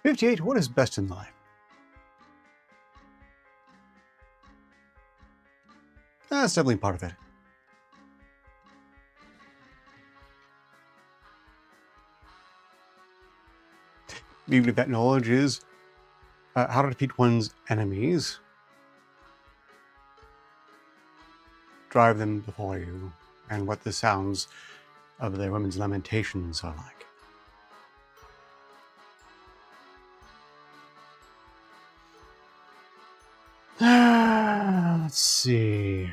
58. What is best in life? That's definitely part of it. Even if that knowledge is how to defeat one's enemies, drive them before you, and what the sounds of their women's lamentations are like. Let's see.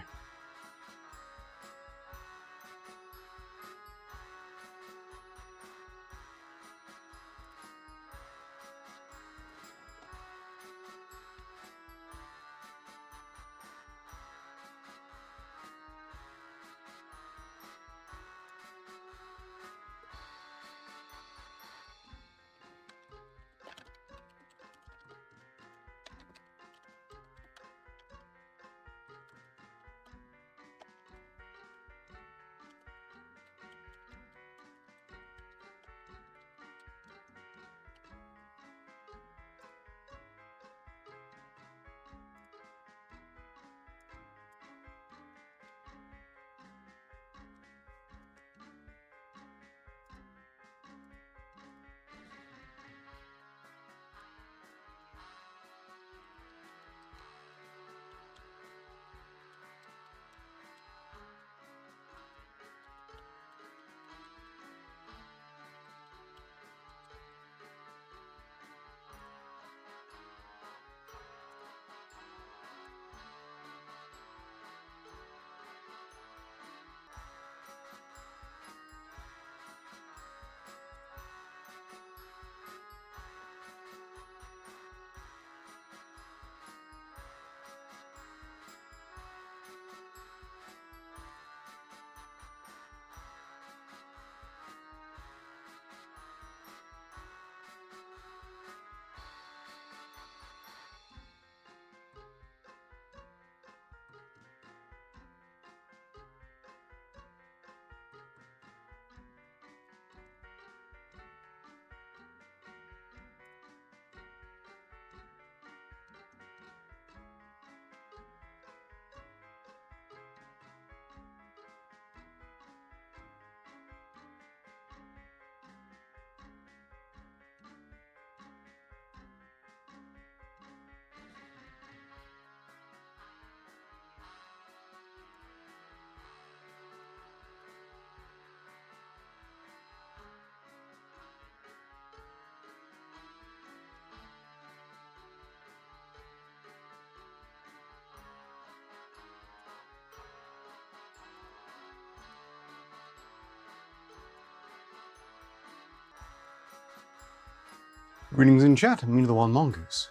Greetings in chat, Mina the Wild Mongoose.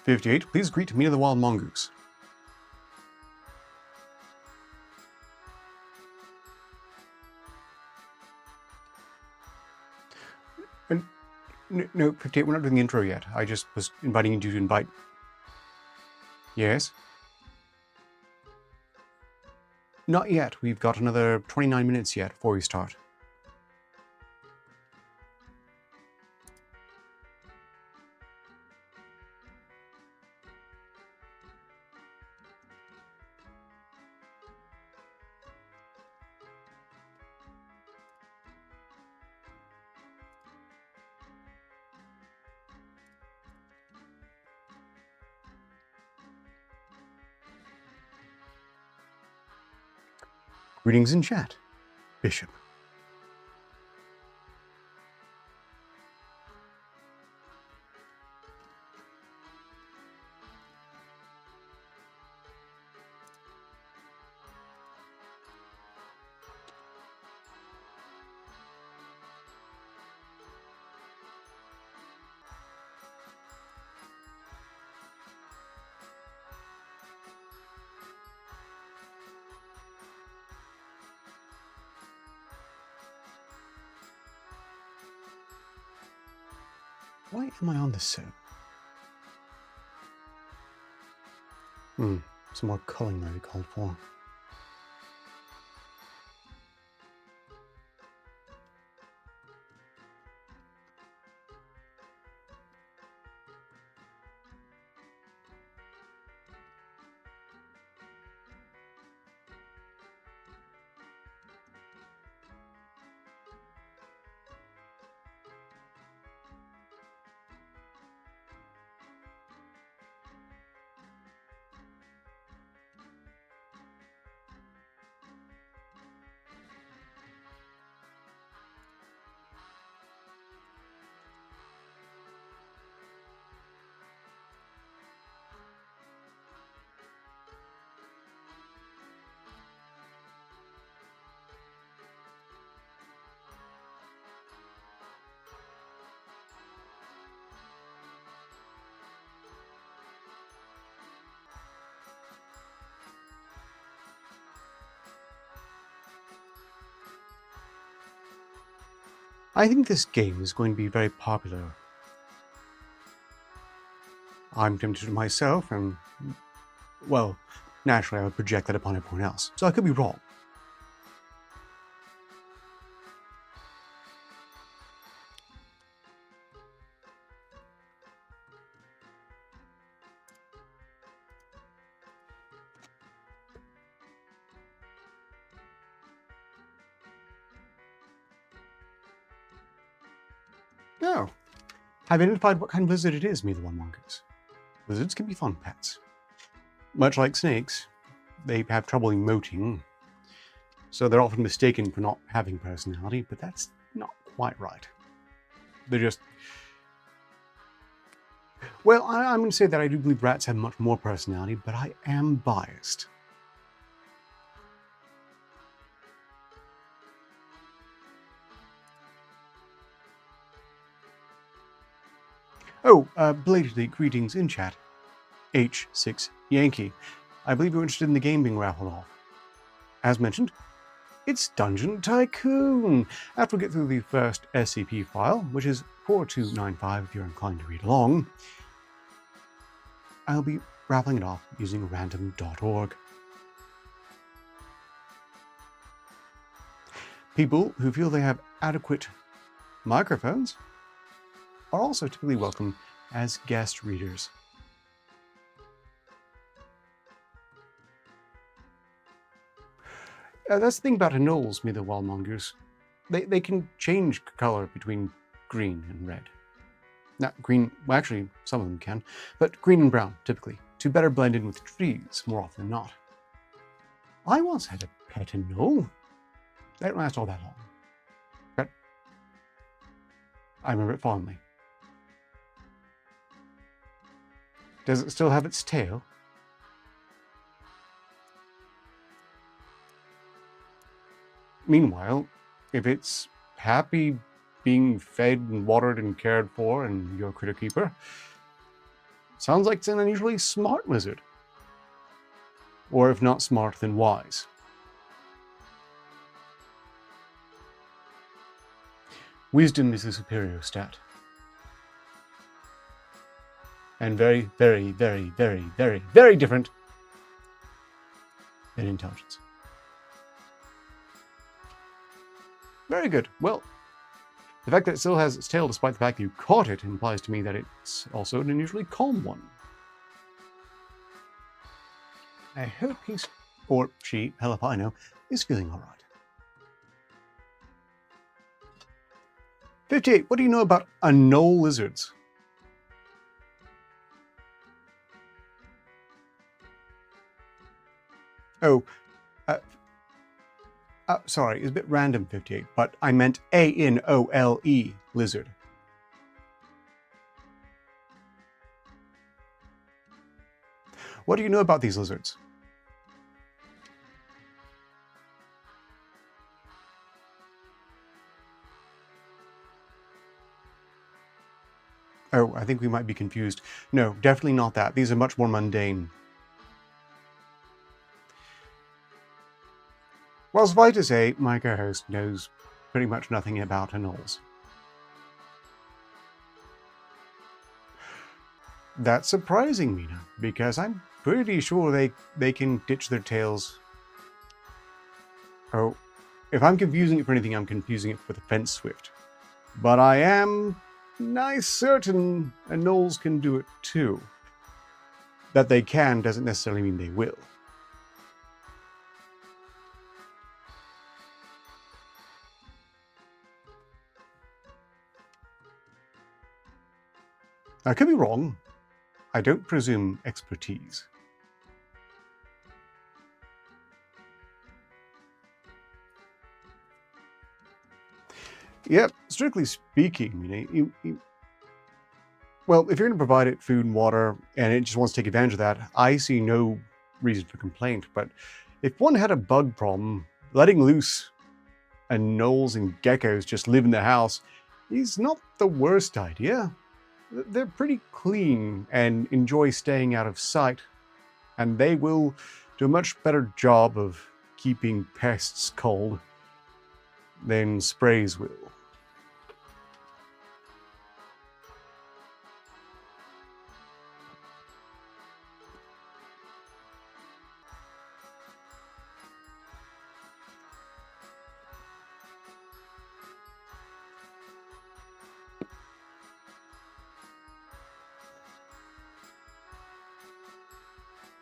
58, please greet Mina the Wild Mongoose. No, 58, we're not doing the intro yet. I just was inviting you to invite. Yes? Not yet. We've got another 29 minutes yet before we start. Greetings in chat, Bishop. Why am I on this server? Some more culling might be called for. I think this game is going to be very popular. I'm tempted myself, and, well, naturally I would project that upon everyone else, so I could be wrong. Oh, I've identified what kind of lizard it is, me the One Mongoose. Lizards can be fun pets. Much like snakes, they have trouble emoting, so they're often mistaken for not having personality, but that's not quite right. They're just... Well, I'm going to say that I do believe rats have much more personality, but I am biased. Oh, belatedly, greetings in chat. H6 Yankee. I believe you're interested in the game being raffled off. As mentioned, it's Dungeon Tycoon! After we get through the first SCP file, which is 4295 if you're inclined to read along, I'll be raffling it off using random.org. People who feel they have adequate microphones are also typically welcome as guest readers. That's the thing about anoles, me the wild mongoose. They can change color between green and red. Not green, well actually some of them can, but green and brown typically, to better blend in with trees more often than not. I once had a pet anole. They didn't last all that long, but I remember it fondly. Does it still have its tail? Meanwhile, if it's happy being fed and watered and cared for and you're a critter keeper, sounds like it's an unusually smart lizard. Or if not smart, then wise. Wisdom is the superior stat. And very, very, very, very, very, very different than intelligence. Very good. Well, the fact that it still has its tail despite the fact that you caught it implies to me that it's also an unusually calm one. I hope he's, or she, hell if I know, is feeling alright. 58. What do you know about anole lizards? Oh, sorry, it's a bit random, 58, but I meant A-N-O-L-E, lizard. What do you know about these lizards? Oh, I think we might be confused. No, definitely not that. These are much more mundane. Well, suffice to say, my co-host knows pretty much nothing about anoles. That's surprising, Mina, because I'm pretty sure they can ditch their tails. Oh, if I'm confusing it for anything, I'm confusing it for the fence swift. But I am nice certain anoles can do it too. That they can doesn't necessarily mean they will. I could be wrong. I don't presume expertise. Yep, strictly speaking, well, if you're going to provide it food and water and it just wants to take advantage of that, I see no reason for complaint. But if one had a bug problem, letting loose anoles and geckos just live in the house is not the worst idea. They're pretty clean and enjoy staying out of sight, and they will do a much better job of keeping pests cold than sprays will.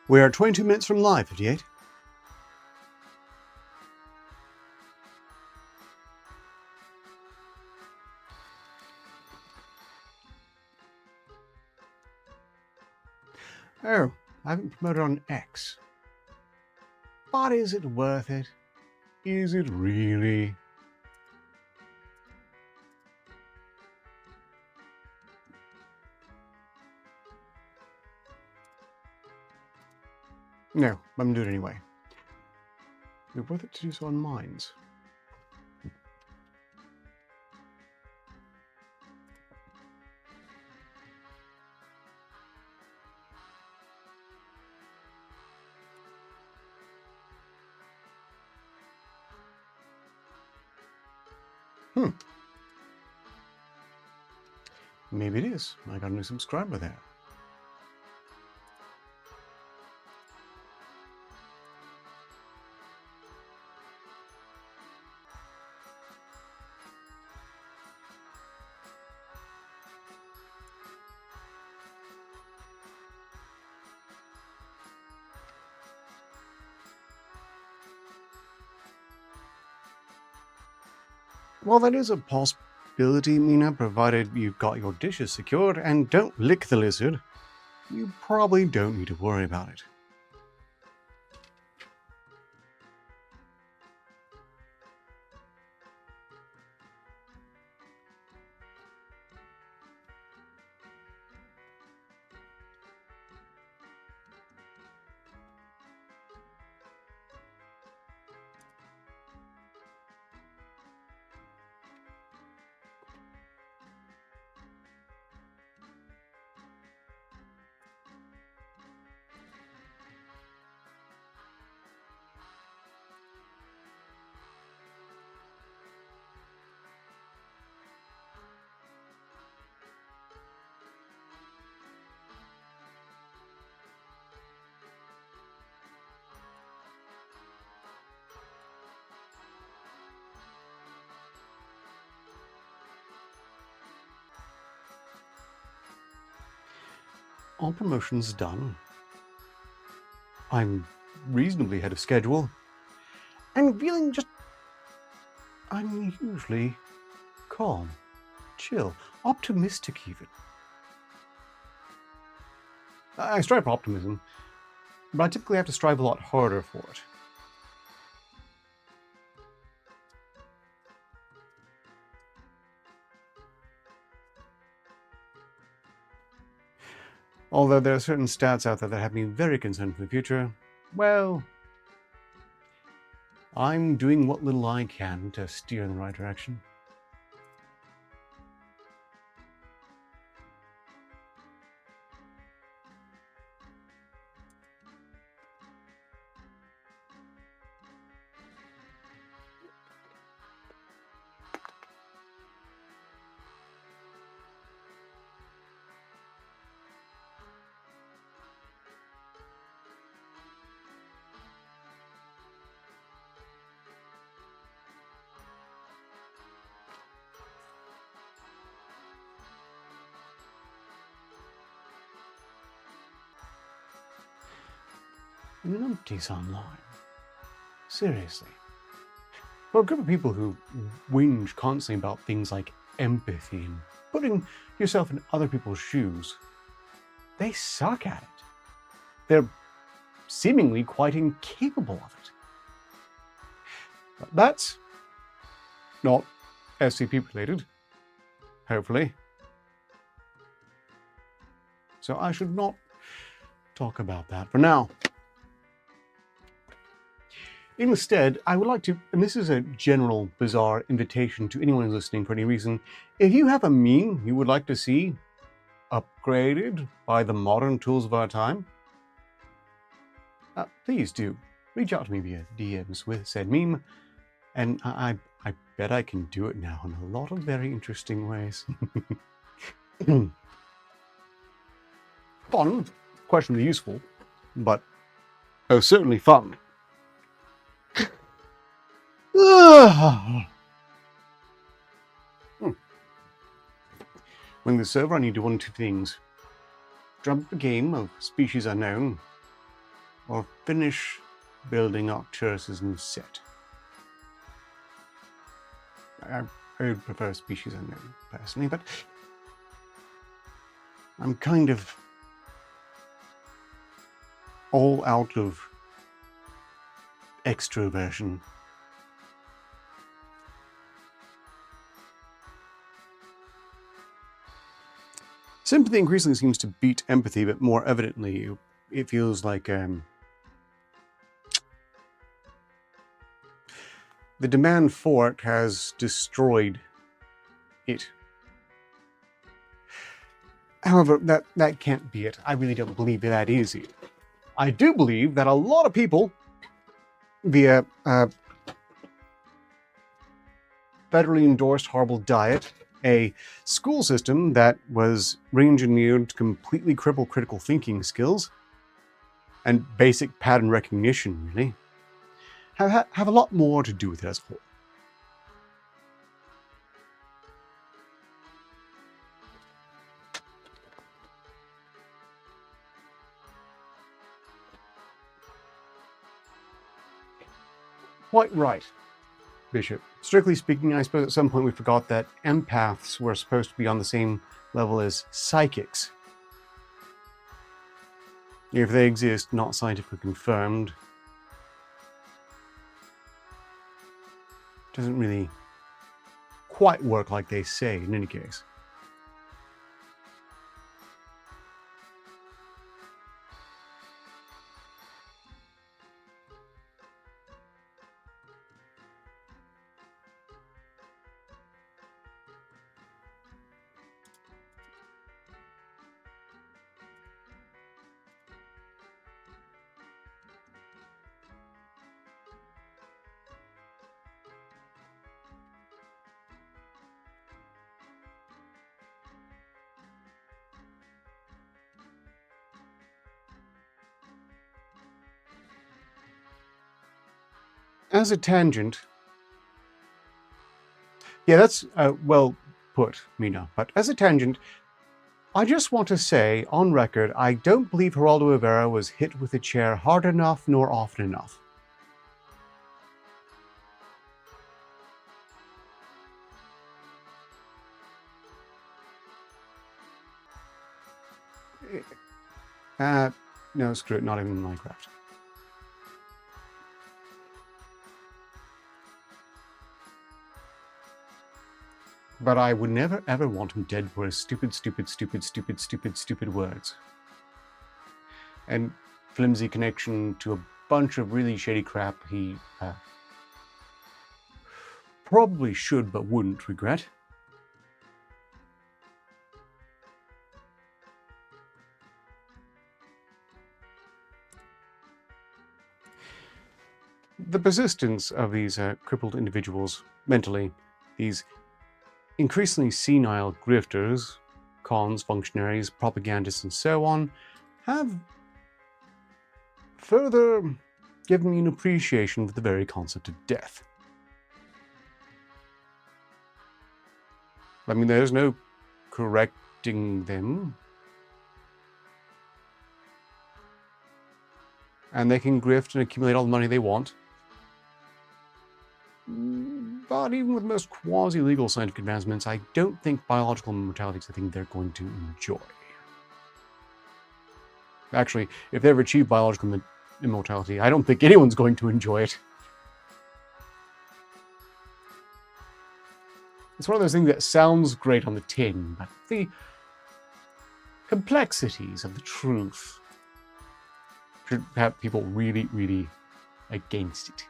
We're 22 minutes from live, 58. Oh, I haven't promoted on X. But is it worth it? Is it really? No, I'm gonna do it anyway. Is it worth it to do so on mines? Maybe it is. I got a new subscriber there. Well, that is a possibility, Mina, provided you've got your dishes secured and don't lick the lizard. You probably don't need to worry about it. All promotions done. I'm reasonably ahead of schedule. I'm feeling just unusually calm, chill, optimistic even. I strive for optimism, but I typically have to strive a lot harder for it. Although there are certain stats out there that have me very concerned for the future, well, I'm doing what little I can to steer in the right direction. Numpties online. Seriously. For a group of people who whinge constantly about things like empathy and putting yourself in other people's shoes, they suck at it. They're seemingly quite incapable of it. But that's not SCP related, hopefully. So I should not talk about that for now. Instead, I would like to, and this is a general bizarre invitation to anyone who's listening for any reason, if you have a meme you would like to see upgraded by the modern tools of our time, please do reach out to me via DMs with said meme, and I bet I can do it now in a lot of very interesting ways. Fun, questionably useful, but certainly fun. When the server, I need to do one of two things. Jump a game of Species Unknown, or finish building Arcturus's new set. I would prefer species unknown, personally, but I'm kind of all out of extroversion. Sympathy increasingly seems to beat empathy, but more evidently, it feels like the demand for it has destroyed it. However, that can't be it. I really don't believe that is it. I do believe that a lot of people, via federally endorsed horrible diet, a school system that was re-engineered to completely cripple critical thinking skills, and basic pattern recognition, really, have a lot more to do with it as a whole. Quite right, Bishop. Strictly speaking, I suppose at some point we forgot that empaths were supposed to be on the same level as psychics. If they exist, not scientifically confirmed, doesn't really quite work like they say in any case. As a tangent, yeah, that's well put, Mina, but as a tangent, I just want to say, on record, I don't believe Geraldo Rivera was hit with a chair hard enough nor often enough. No, screw it, not even in Minecraft. But I would never ever want him dead for his stupid words. And flimsy connection to a bunch of really shady crap he probably should but wouldn't regret. The persistence of these crippled individuals mentally, these increasingly senile grifters, cons, functionaries, propagandists, and so on, have further given me an appreciation for the very concept of death. I mean, there's no correcting them. And they can grift and accumulate all the money they want. But even with most quasi-legal scientific advancements, I don't think biological immortality is a thing they're going to enjoy. Actually, if they ever achieve biological immortality, I don't think anyone's going to enjoy it. It's one of those things that sounds great on the tin, but the complexities of the truth should have people really, really against it.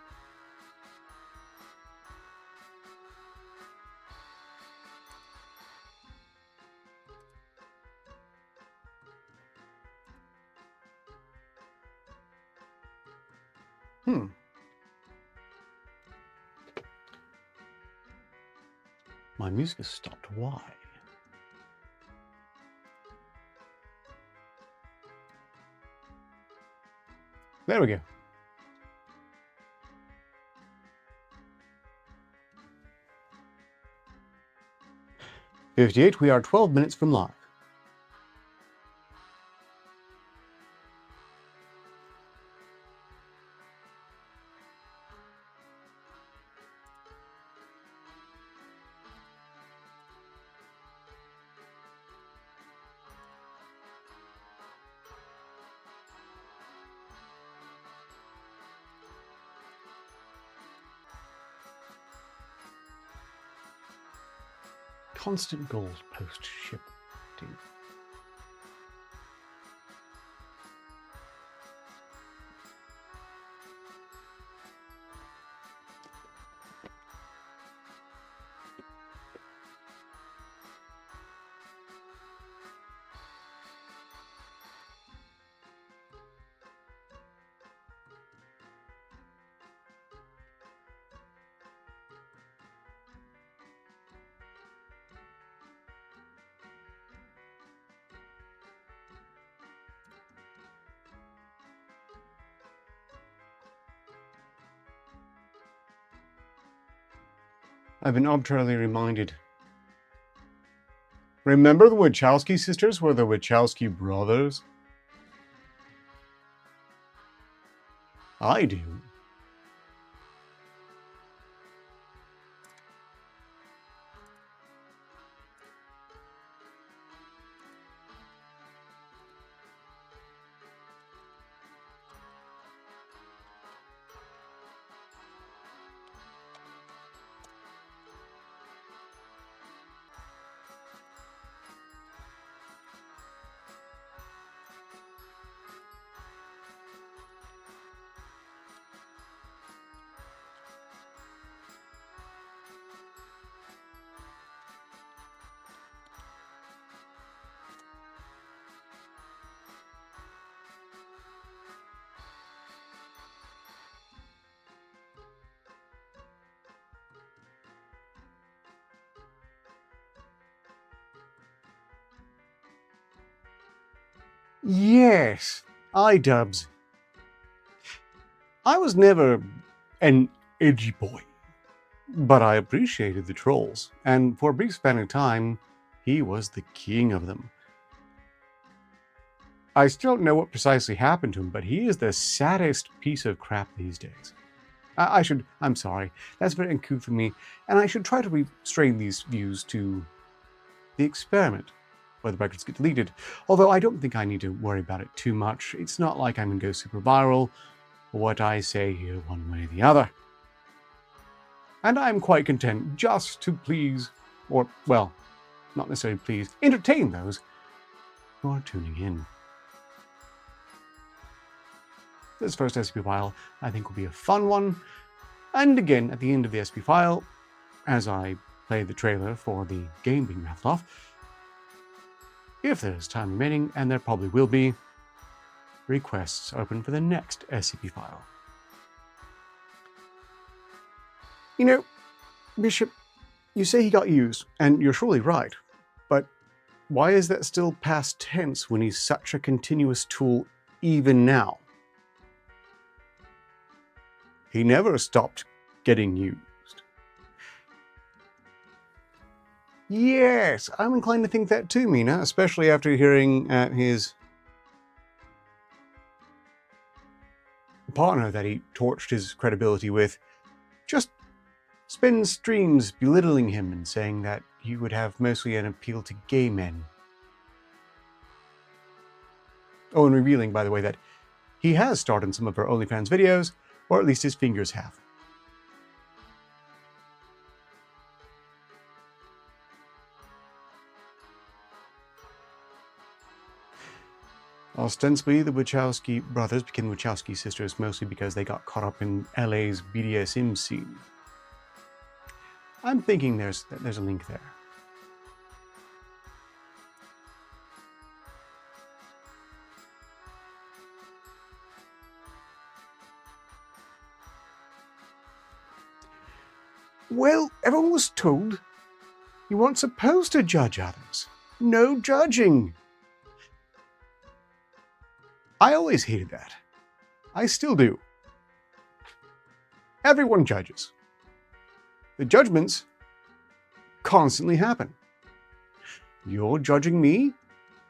My music has stopped. Why? There we go. "58, we are 12 minutes from live. Constant goals post-shifting. I've been arbitrarily reminded. Remember the Wachowski sisters were the Wachowski brothers? I do. Yes, iDubbbz. I was never an edgy boy, but I appreciated the trolls, and for a brief span of time, he was the king of them. I still don't know what precisely happened to him, but he is the saddest piece of crap these days. I'm sorry, that's very uncouth of me, and I should try to restrain these views to the experiment, where the records get deleted. Although I don't think I need to worry about it too much. It's not like I'm going to go super viral, or what I say here one way or the other. And I'm quite content just to please, or, well, not necessarily please, entertain those who are tuning in. This first SCP file, I think, will be a fun one. And again, at the end of the SCP file, as I play the trailer for the game being wrapped off, if there's time remaining, and there probably will be, requests open for the next SCP file. You know, Bishop, you say he got used, and you're surely right, but why is that still past tense when he's such a continuous tool even now? He never stopped getting used. Yes, I'm inclined to think that too, Mina, especially after hearing his partner that he torched his credibility with just spend streams belittling him and saying that he would have mostly an appeal to gay men. Oh, and revealing, by the way, that he has starred in some of her OnlyFans videos, or at least his fingers have. Ostensibly, the Wachowski brothers became Wachowski sisters mostly because they got caught up in LA's BDSM scene. I'm thinking there's a link there. Well, everyone was told you weren't supposed to judge others. No judging. I always hated that. I still do. Everyone judges. The judgments constantly happen. You're judging me.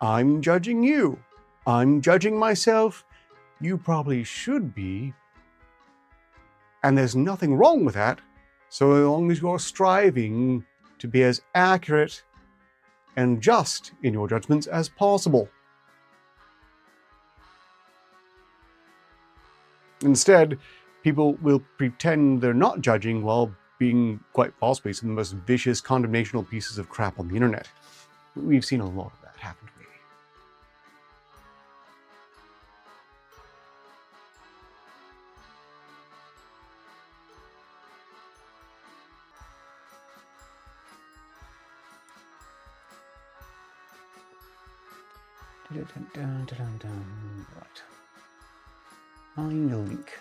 I'm judging you. I'm judging myself. You probably should be. And there's nothing wrong with that, so long as you're striving to be as accurate and just in your judgments as possible. Instead, people will pretend they're not judging while being quite possibly some of the most vicious, condemnational pieces of crap on the internet. We've seen a lot of that, haven't we? Right. Find a link.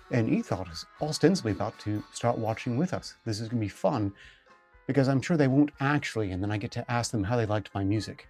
And Ethot is ostensibly about to start watching with us. This is going to be fun, because I'm sure they won't actually, and then I get to ask them how they liked my music.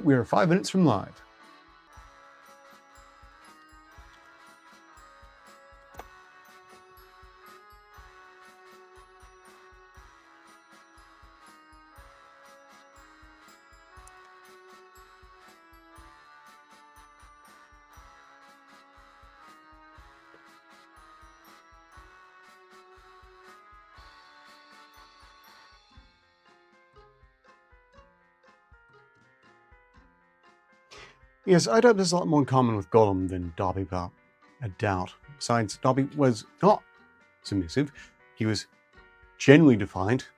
We are 5 minutes from live. Yes, IDub is a lot more in common with Golem than Dobby, without a doubt. Besides, Dobby was not submissive. He was genuinely defiant,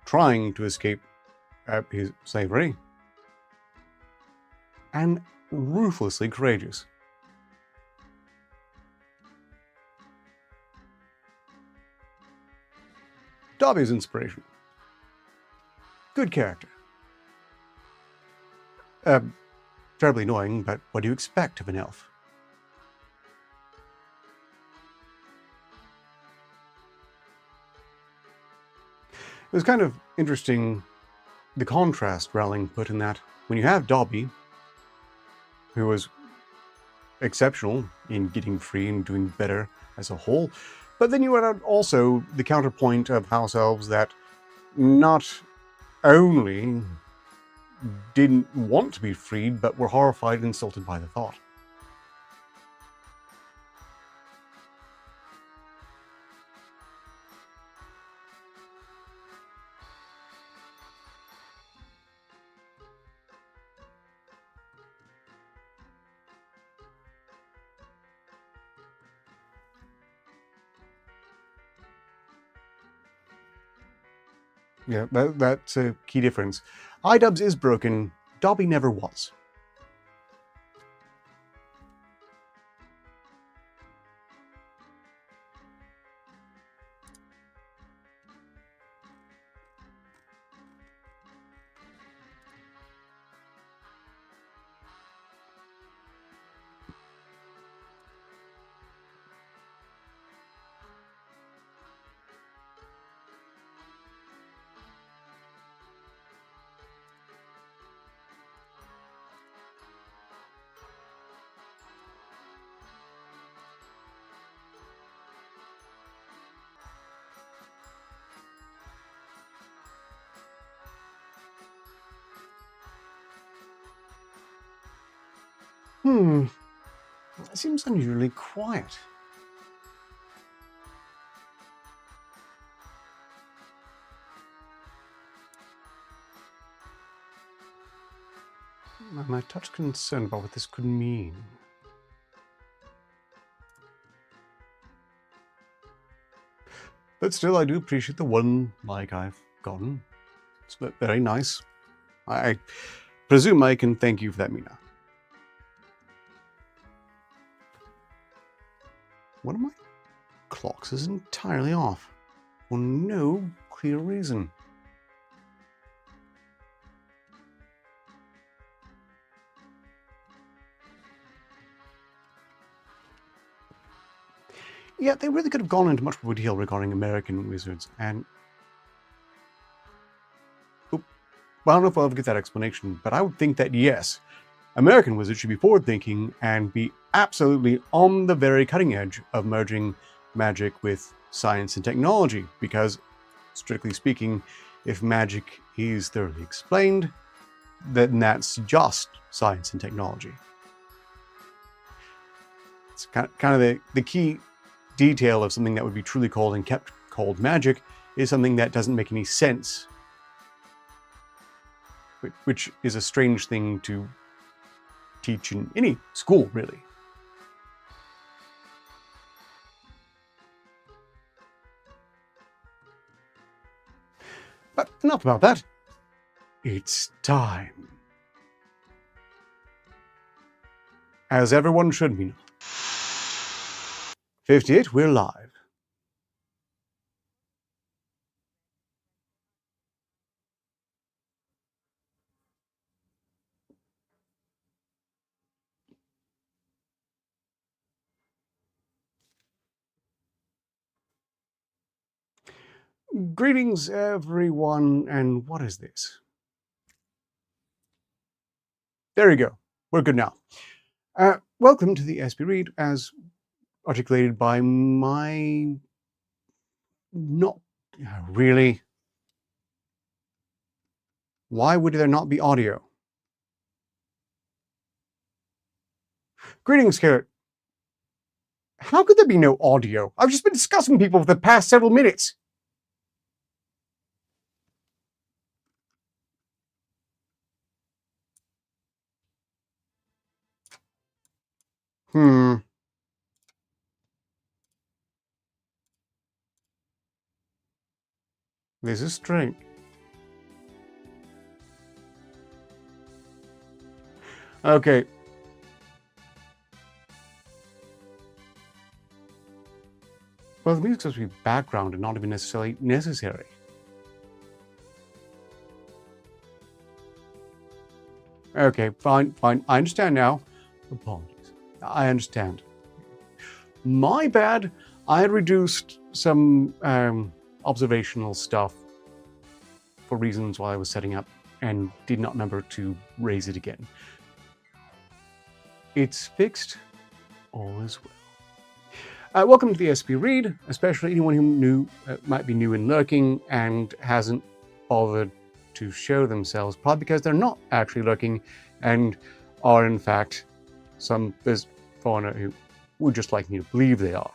trying to escape his slavery, and ruthlessly courageous. Dobby is inspirational. Good character. Terribly annoying, but what do you expect of an elf? It was kind of interesting, the contrast Rowling put in that when you have Dobby, who was exceptional in getting free and doing better as a whole, but then you had also the counterpoint of house elves that not only didn't want to be freed, but were horrified and insulted by the thought. Yeah, that's a key difference. iDubbbz is broken, Dobby never was. It seems unusually quiet. I'm a touch concerned about what this could mean. But still, I do appreciate the one like I've gotten. It's very nice. I presume I can thank you for that, Mina. One of my clocks is entirely off. For no clear reason. Yeah, they really could have gone into much more detail regarding American wizards, and well, I don't know if I'll ever get that explanation, but I would think that yes, American wizards should be forward-thinking and be absolutely on the very cutting edge of merging magic with science and technology, because, strictly speaking, if magic is thoroughly explained, then that's just science and technology. It's kind of the key detail of something that would be truly called and kept called magic is something that doesn't make any sense, which is a strange thing to teach in any school, really. But enough about that. It's time. As everyone should be. 58, we're live. Greetings, everyone, and what is this? There you go. We're good now. Welcome to the SP Read, as articulated by my... Not really. Why would there not be audio? Greetings, Carrot. How could there be no audio? I've just been discussing people for the past several minutes. This is strange. Okay. Well, the music's supposed to be background and not even necessarily necessary. Okay, fine. I understand now. Apologies. I understand. My bad. I had reduced some observational stuff for reasons while I was setting up and did not remember to raise it again. It's fixed. All is well. Welcome to the SP Read, especially anyone who might be new and lurking and hasn't bothered to show themselves, probably because they're not actually lurking and are in fact some foreigner who would just like me to believe they are,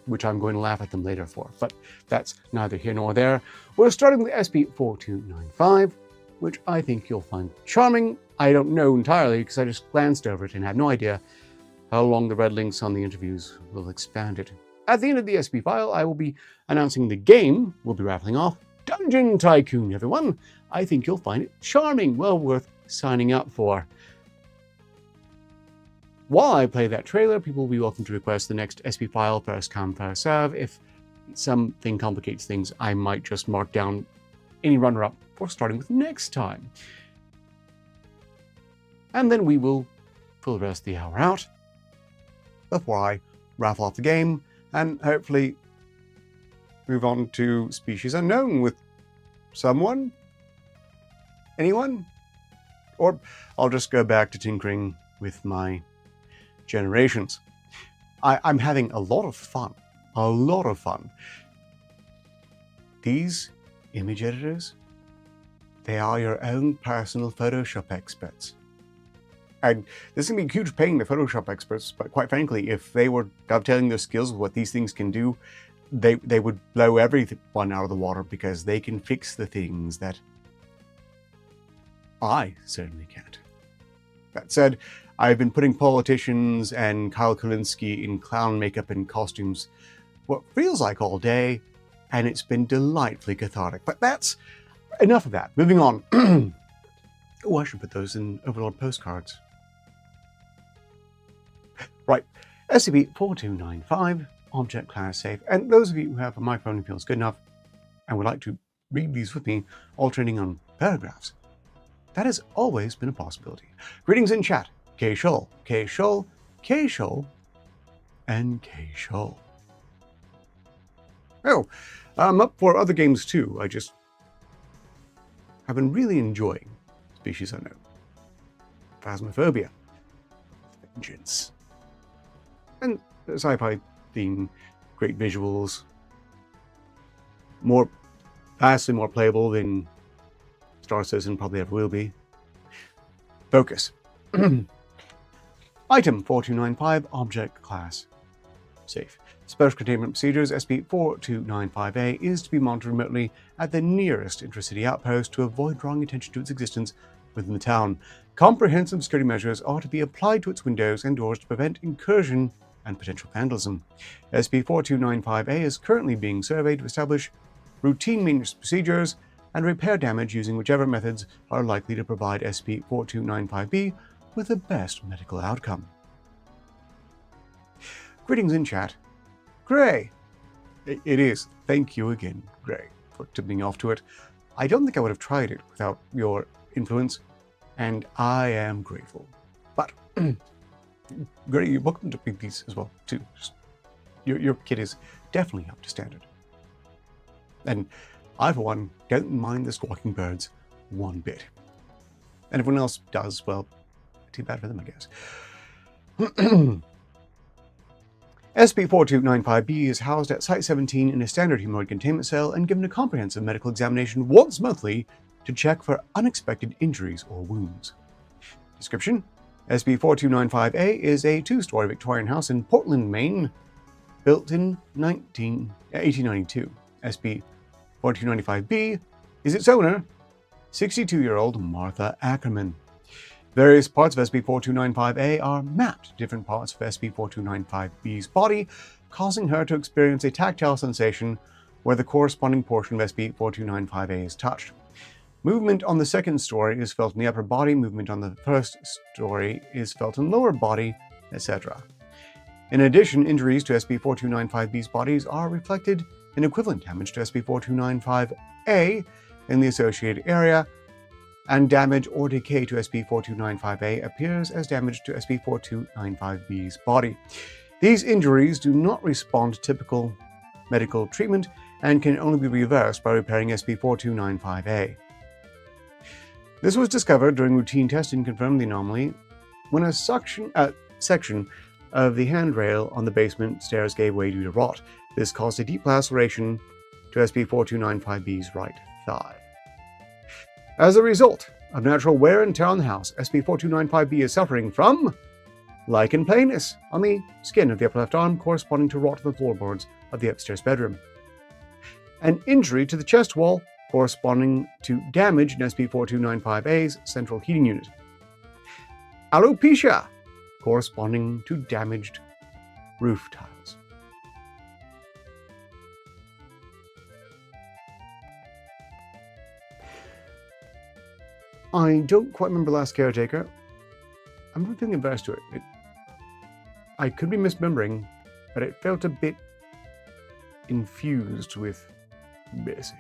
which I'm going to laugh at them later for, but that's neither here nor there. We're starting with SCP-4295, which I think you'll find charming. I don't know entirely because I just glanced over it and had no idea how long the red links on the interviews will expand it. At the end of the SP file, I will be announcing the game we'll be raffling off. Dungeon Tycoon, everyone. I think you'll find it charming, well worth signing up for. While I play that trailer, people will be welcome to request the next SP file, first come, first serve. If something complicates things, I might just mark down any runner-up for starting with next time. And then we will fill the rest of the hour out before I raffle off the game and hopefully move on to Species Unknown with someone? Anyone? Or I'll just go back to tinkering with my generations. I'm having a lot of fun. A lot of fun. These image editors, they are your own personal Photoshop experts. And this is going to be a huge pain to Photoshop experts, but quite frankly, if they were dovetailing their skills with what these things can do, they would blow everyone out of the water because they can fix the things that I certainly can't. That said, I've been putting politicians and Kyle Kulinski in clown makeup and costumes what feels like all day, and it's been delightfully cathartic. But that's enough of that. Moving on. Oh, I should put those in Overlord postcards. Right, SCP-4295, Object Class Safe. And those of you who have a microphone who feels good enough and would like to read these with me, alternating on paragraphs. That has always been a possibility. Greetings in chat. K-Shul, K-Shul, K-Shul, and K-Shul. Oh, I'm up for other games too. I just have been really enjoying Species Unknown. Phasmophobia. Vengeance. And the sci-fi theme, great visuals, vastly more playable than Star Citizen probably ever will be. Focus. Item 4295, Object Class. Safe. Special Containment Procedures SCP-4295-A is to be monitored remotely at the nearest intracity outpost to avoid drawing attention to its existence within the town. Comprehensive security measures are to be applied to its windows and doors to prevent incursion and potential vandalism. SCP-4295-A is currently being surveyed to establish routine maintenance procedures and repair damage using whichever methods are likely to provide SCP-4295-B with the best medical outcome. Greetings in chat. Gray. It is. Thank you again, Gray, for tipping me off to it. I don't think I would have tried it without your influence, and I am grateful. But, Gray, you're welcome to read these as well, too. Your kid is definitely up to standard. And I, for one, don't mind the squawking birds one bit. And everyone else does, well, too bad for them, I guess. SCP-4295-B is housed at Site-17 in a standard humanoid containment cell and given a comprehensive medical examination once monthly to check for unexpected injuries or wounds. Description: SCP-4295-A is a two-story Victorian house in Portland, Maine, built in 1892. SCP-4295-B is its owner, 62-year-old Martha Ackerman. Various parts of SCP-4295-A are mapped to different parts of SCP-4295-B's body, causing her to experience a tactile sensation where the corresponding portion of SCP-4295-A is touched. Movement on the second story is felt in the upper body, movement on the first story is felt in lower body, etc. In addition, injuries to SCP-4295-B's bodies are reflected in equivalent damage to SCP-4295-A in the associated area, and damage or decay to SCP-4295-A appears as damage to SCP-4295-B's body. These injuries do not respond to typical medical treatment and can only be reversed by repairing SCP-4295-A. This was discovered during routine testing confirmed the anomaly when a section of the handrail on the basement stairs gave way due to rot. This caused a deep laceration to SCP-4295-B's right thigh. As a result of natural wear and tear on the house, SCP-4295-B is suffering from lichen planus on the skin of the upper left arm, corresponding to rot of the floorboards of the upstairs bedroom. An injury to the chest wall, corresponding to damage in SCP-4295-A's central heating unit. Alopecia, corresponding to damaged roof tiles. I don't quite remember Last Caretaker. I'm really feeling averse to it. I could be misremembering, but it felt a bit infused with message.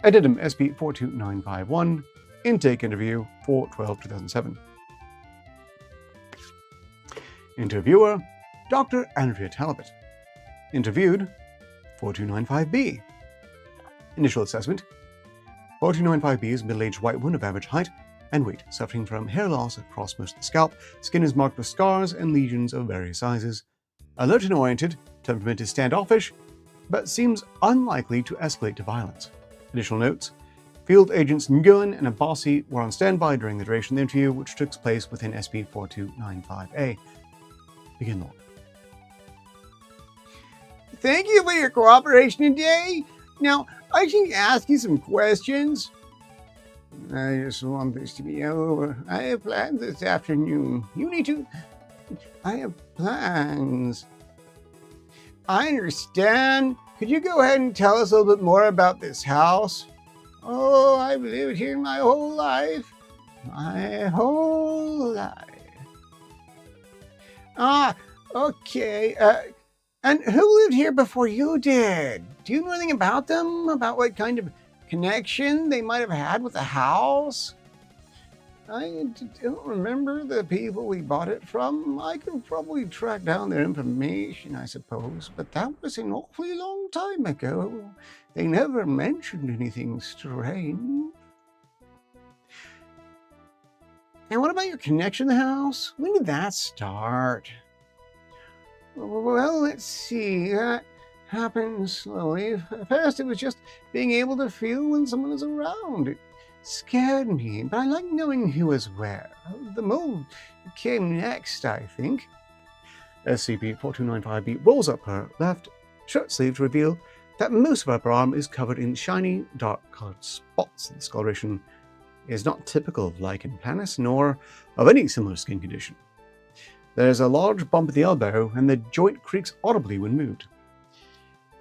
Addendum SCP-42951, Intake Interview 4/12/2007. Interviewer, Dr. Andrea Talbot. Interviewed, 4295-B. Initial assessment, 4295-B is a middle-aged white woman of average height and weight, suffering from hair loss across most of the scalp. Skin is marked with scars and lesions of various sizes. Alert and oriented, temperament is standoffish, but seems unlikely to escalate to violence. Additional notes: Field Agents Nguyen and Abbasi were on standby during the duration of the interview, which took place within SCP-4295-A. Begin log. Thank you for your cooperation today. Now, I should ask you some questions. I just want this to be over. I have plans this afternoon. You need to... I have plans. I understand. Could you go ahead and tell us a little bit more about this house? Oh, I've lived here my whole life. My whole life. Ah, okay. And who lived here before you did? Do you know anything about them? About what kind of connection they might have had with the house? I don't remember the people we bought it from. I could probably track down their information, I suppose, but that was an awfully long time ago. They never mentioned anything strange. And what about your connection to the house? When did that start? Well, let's see. That happened slowly. At first, it was just being able to feel when someone is around. It scared me, but I like knowing who was where. The mold came next, I think. SCP-4295-B rolls up her left shirt sleeve to reveal that most of her upper arm is covered in shiny, dark-colored spots. This coloration is not typical of lichen planus, nor of any similar skin condition. There's a large bump at the elbow, and the joint creaks audibly when moved.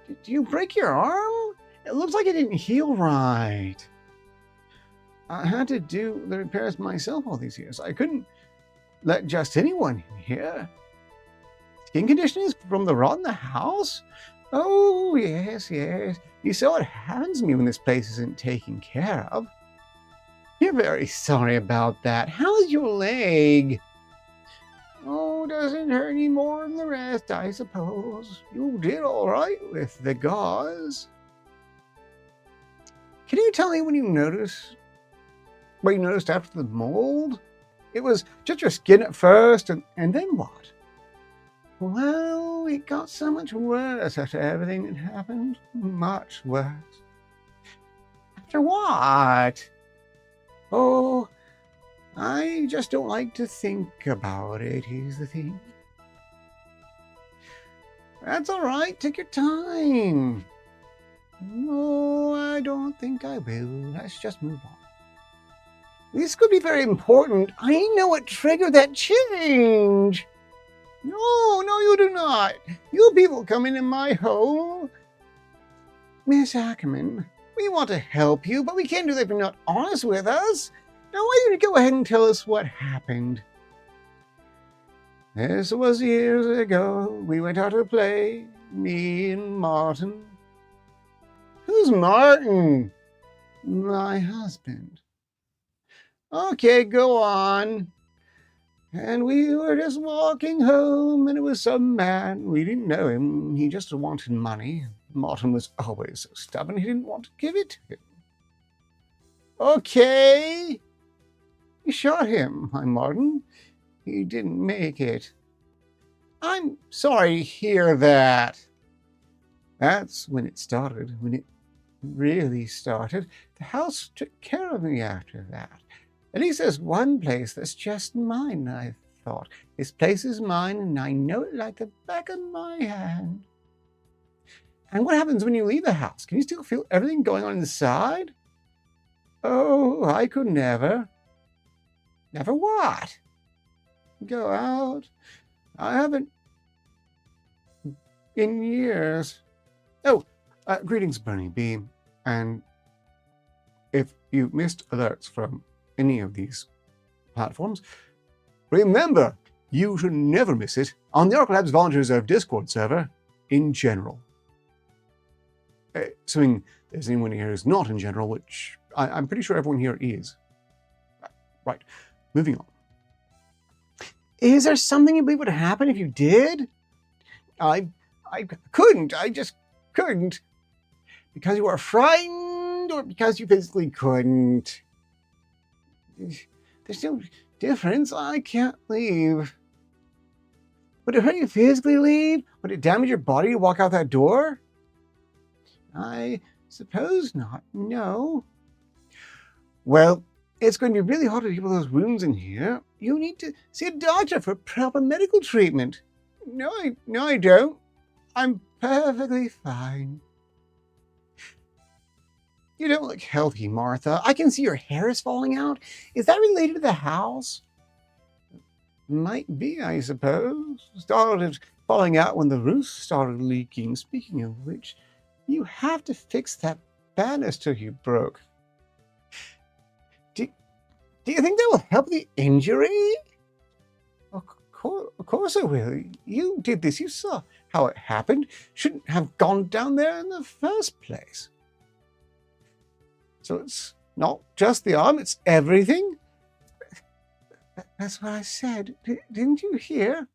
Did you break your arm? It looks like it didn't heal right. I had to do the repairs myself all these years. I couldn't let just anyone in here. Skin conditions from the rot in the house? Oh, yes. You saw what happens to me when this place isn't taken care of. You're very sorry about that. How is your leg? Oh, doesn't hurt any more than the rest, I suppose. You did all right with the gauze. Can you tell me what you noticed after the mold? It was just your skin at first, and then what? Well, it got so much worse after everything that happened. Much worse. After what? Oh, I just don't like to think about it, is the thing. That's all right, take your time. No, I don't think I will. Let's just move on. This could be very important. I know what triggered that change. No, you do not. You people come into my home. Miss Ackerman, we want to help you, but we can't do that if you're not honest with us. Now, why don't you go ahead and tell us what happened? This was years ago. We went out to play, me and Martin. Who's Martin? My husband. Okay, go on. And we were just walking home, and it was some man. We didn't know him. He just wanted money. Martin was always so stubborn, he didn't want to give it to him. Okay. You shot him, my Martin. He didn't make it. I'm sorry to hear that. That's when it started, when it really started. The house took care of me after that. At least there's one place that's just mine, I thought. This place is mine, and I know it like the back of my hand. And what happens when you leave the house? Can you still feel everything going on inside? Oh, I could never. Never what? Go out? I haven't in years. Oh, greetings, Bernie B. And if you missed alerts from any of these platforms, remember, you should never miss it on the Arc Labs Volunteer Reserve Discord server in general. Assuming there's anyone here who's not in general, which I'm pretty sure everyone here is. Right, moving on. Is there something you believe would happen if you did? I couldn't. I just couldn't. Because you were frightened, or because you physically couldn't? There's no difference. I can't leave. Would it hurt you physically leave? Would it damage your body to walk out that door? I suppose not. No. Well, it's going to be really hard to deal with those wounds in here. You need to see a doctor for proper medical treatment. No, I don't. I'm perfectly fine. You don't look healthy, Martha. I can see your hair is falling out. Is that related to the house? Might be, I suppose. Started falling out when the roof started leaking. Speaking of which, you have to fix that banister you broke. Do you think that will help the injury? Of course I will. You did this. You saw how it happened. Shouldn't have gone down there in the first place. So it's not just the arm, it's everything? That's what I said. Didn't you hear?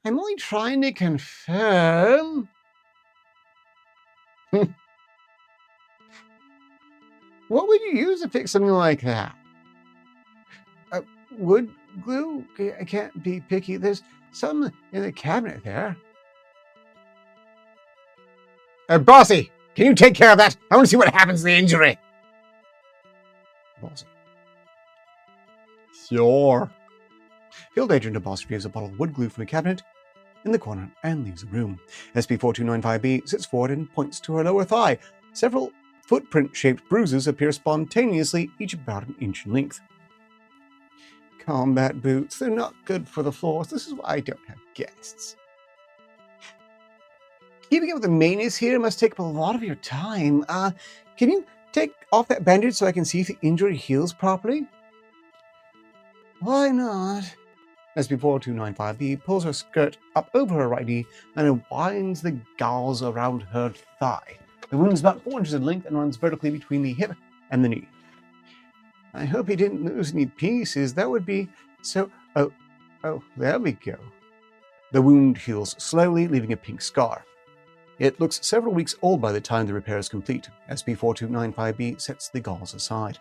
I'm only trying to confirm. What would you use to fix something like that? Wood glue? I can't be picky. There's some in the cabinet there. Bossy, can you take care of that? I want to see what happens to the injury. Bossy. Sure. Field Agent Boss removes a bottle of wood glue from a cabinet in the corner and leaves the room. SCP-4295-B sits forward and points to her lower thigh. Several footprint-shaped bruises appear spontaneously, each about an inch in length. Combat boots. They're not good for the floors. This is why I don't have guests. Keeping up with the maintenance here must take up a lot of your time. Can you take off that bandage so I can see if the injury heals properly? Why not? SCP-4295-B pulls her skirt up over her right knee and winds the gauze around her thigh. The wound is about 4 inches in length and runs vertically between the hip and the knee. I hope he didn't lose any pieces. That would be so... Oh, there we go. The wound heals slowly, leaving a pink scar. It looks several weeks old by the time the repair is complete. SCP-4295-B sets the gauze aside.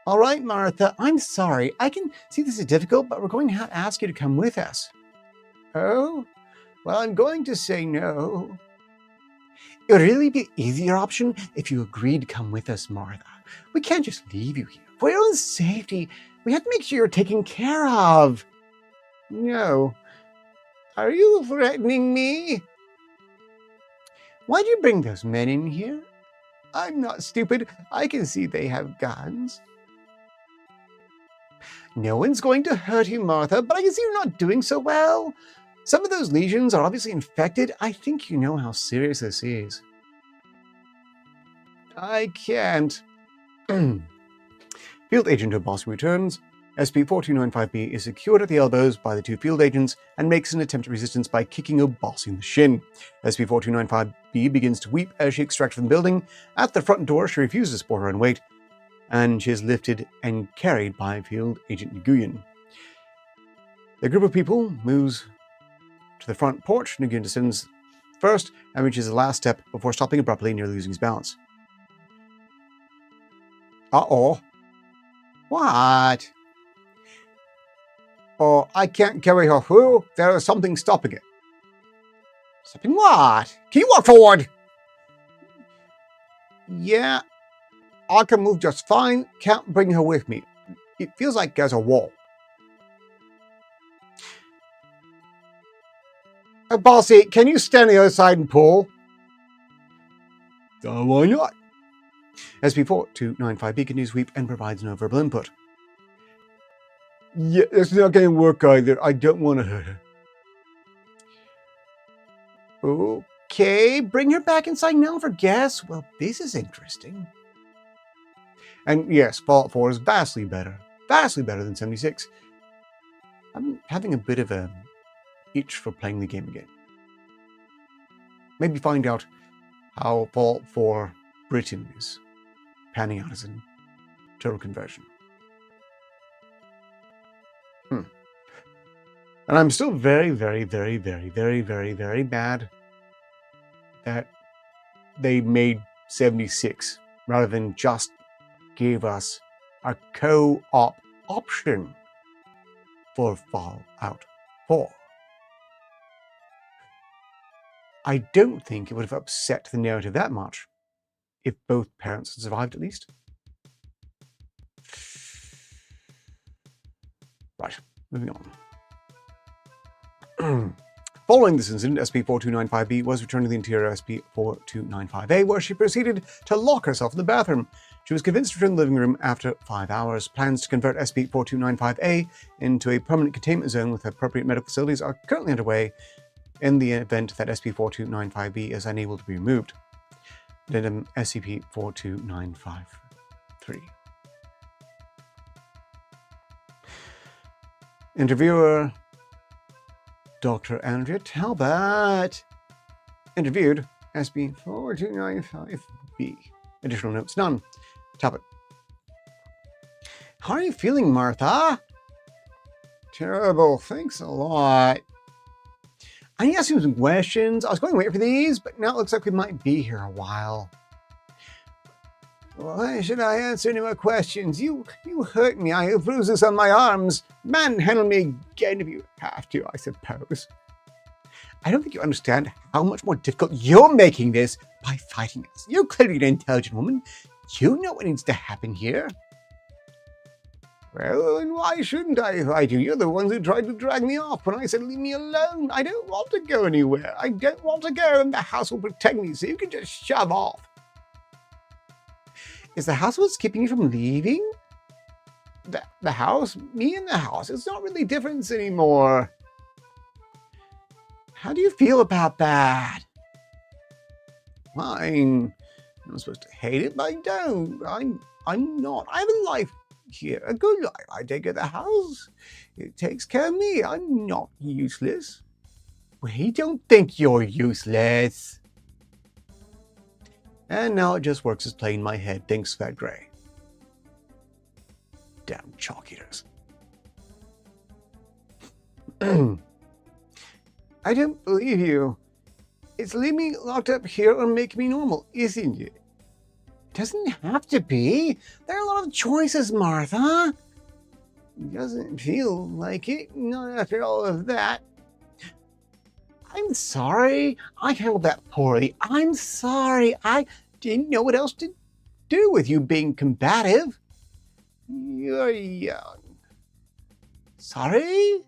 All right, Martha, I'm sorry. I can see this is difficult, but we're going to have to ask you to come with us. Oh? Well, I'm going to say no. It would really be an easier option if you agreed to come with us, Martha. We can't just leave you here. For your own safety, we have to make sure you're taken care of. No. Are you threatening me? Why'd you bring those men in here? I'm not stupid. I can see they have guns. No one's going to hurt you, Martha, but I can see you're not doing so well. Some of those lesions are obviously infected. I think you know how serious this is. I can't. Field Agent Obasi returns. SCP-4295-B is secured at the elbows by the 2 field agents and makes an attempt at resistance by kicking Obasi in the shin. SCP-4295-B begins to weep as she extracts from the building. At the front door, she refuses to support her own weight, and she is lifted and carried by Field Agent Nguyen. The group of people moves to the front porch. Nguyen descends first and reaches the last step before stopping abruptly, nearly losing his balance. Uh-oh. What? Oh, I can't carry her through. There is something stopping it. Stopping what? Can you walk forward? Yeah, I can move just fine. Can't bring her with me. It feels like there's a wall. Bossy, can you stand on the other side and pull? Why not? SCP-4295-B continues weep and provides no verbal input. Yeah, it's not going to work either. I don't want to hurt her. Okay, bring her back inside now for guests. Well, this is interesting. And yes, Fallout 4 is vastly better than 76. I'm having a bit of a itch for playing the game again. Maybe find out how Fallout 4 Britain is panning out as a total conversion. And I'm still very, very, very, very, very, very, very mad that they made 76 rather than just give us a co-op option for Fallout 4. I don't think it would have upset the narrative that much if both parents had survived at least. Right, moving on. Following this incident, SCP-4295-B was returned to the interior of SCP-4295-A, where she proceeded to lock herself in the bathroom. She was convinced to return to the living room after 5 hours. Plans to convert SCP-4295-A into a permanent containment zone with appropriate medical facilities are currently underway in the event that SCP-4295-B is unable to be removed. Addendum SCP-42953. Interviewer Dr. Andrea Talbot. Interviewed, SB 4295B. Additional notes, none. Talbot. How are you feeling, Martha? Terrible, thanks a lot. I need to ask you some questions. I was going to wait for these, but now it looks like we might be here a while. Why should I answer any more questions? You hurt me. I have bruises on my arms. Manhandle me again if you have to, I suppose. I don't think you understand how much more difficult you're making this by fighting us. You're clearly an intelligent woman. You know what needs to happen here. Well, and why shouldn't I fight you? You're the ones who tried to drag me off when I said leave me alone. I don't want to go anywhere. I don't want to go, and the house will protect me, so you can just shove off. Is the house what's keeping you from leaving? The house? Me and the house. It's not really different anymore. How do you feel about that? Fine. I'm supposed to hate it, but I don't. I'm not. I have a life here, a good life. I take care of the house. It takes care of me. I'm not useless. We don't think you're useless. And now it just works as play in my head, thinks Fat Gray. Damn chalk eaters. I don't believe you. It's leave me locked up here or make me normal, isn't it? It doesn't have to be. There are a lot of choices, Martha. It doesn't feel like it, not after all of that. I'm sorry. I handled that poorly. I'm sorry. I didn't know what else to do with you being combative. You're young. Sorry?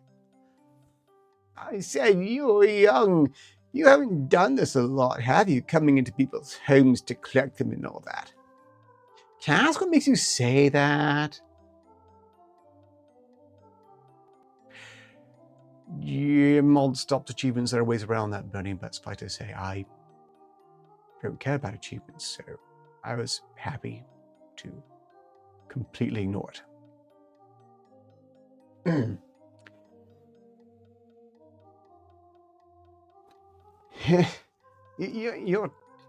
I said you're young. You haven't done this a lot, have you? Coming into people's homes to collect them and all that. Can I ask what makes you say that? Yeah, mod stopped achievements. There are ways around that, Bernie, but suffice to say, I don't care about achievements, so I was happy to completely ignore it.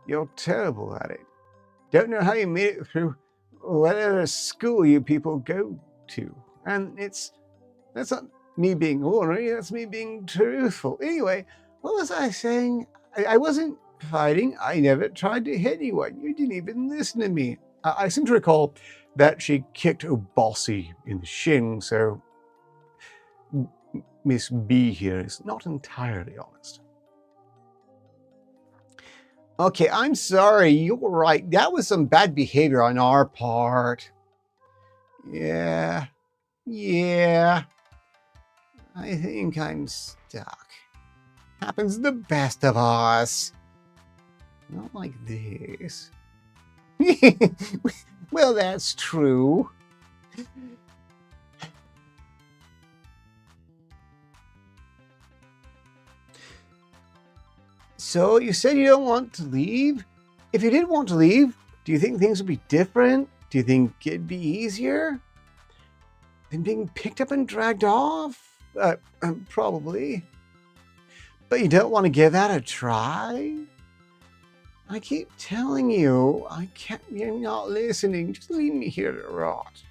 You're terrible at it. Don't know how you made it through whatever school you people go to. And that's not me being ornery, that's me being truthful. Anyway, what was I saying? I wasn't fighting. I never tried to hit anyone. You didn't even listen to me. I seem to recall that she kicked Bossy in the shin, so Miss B here is not entirely honest. Okay, I'm sorry. You're right. That was some bad behavior on our part. Yeah. I think I'm stuck. Happens to the best of us. Not like this. Well, that's true. So you said you don't want to leave? If you did want to leave, do you think things would be different? Do you think it'd be easier than being picked up and dragged off? Probably. But you don't want to give that a try? I keep telling you, you're not listening. Just leave me here to rot.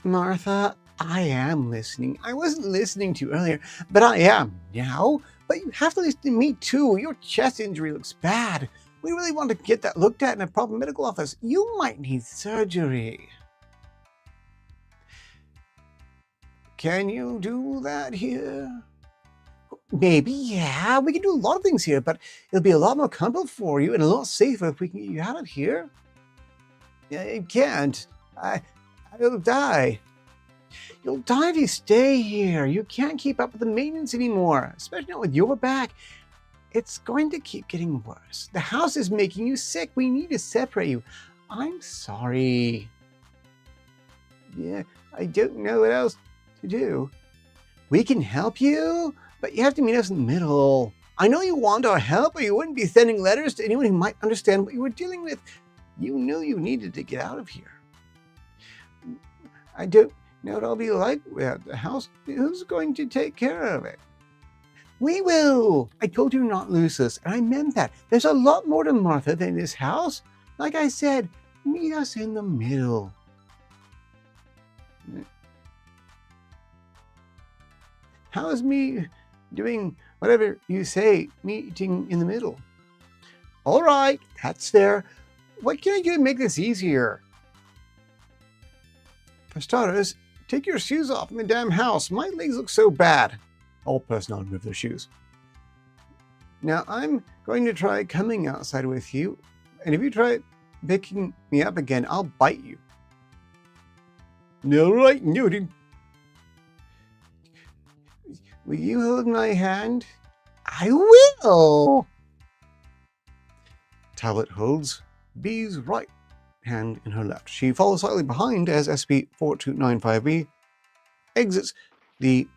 Martha, I am listening. I wasn't listening to you earlier, but I am now. But you have to listen to me too. Your chest injury looks bad. We really want to get that looked at in a proper medical office. You might need surgery. Can you do that here? Maybe, yeah. We can do a lot of things here, but it'll be a lot more comfortable for you and a lot safer if we can get you out of here. You can't. I'll die. You'll die if you stay here. You can't keep up with the maintenance anymore, especially not with your back. It's going to keep getting worse. The house is making you sick. We need to separate you. I'm sorry. Yeah, I don't know what else to do. We can help you, but you have to meet us in the middle. I know you want our help, or you wouldn't be sending letters to anyone who might understand what you were dealing with. You knew you needed to get out of here. I don't Now it'll be like without the house. Who's going to take care of it? We will. I told you not Lucius, and I meant that. There's a lot more to Martha than this house. Like I said, meet us in the middle. How's me doing whatever you say, meeting in the middle? All right, that's fair. What can I do to make this easier? For starters, take your shoes off in the damn house. My legs look so bad. All personnel remove their shoes. Now I'm going to try coming outside with you, and if you try picking me up again, I'll bite you. All right, noted. Will you hold my hand? I will! Tablet holds B's right hand in her left. She follows slightly behind as SCP-4295B exits the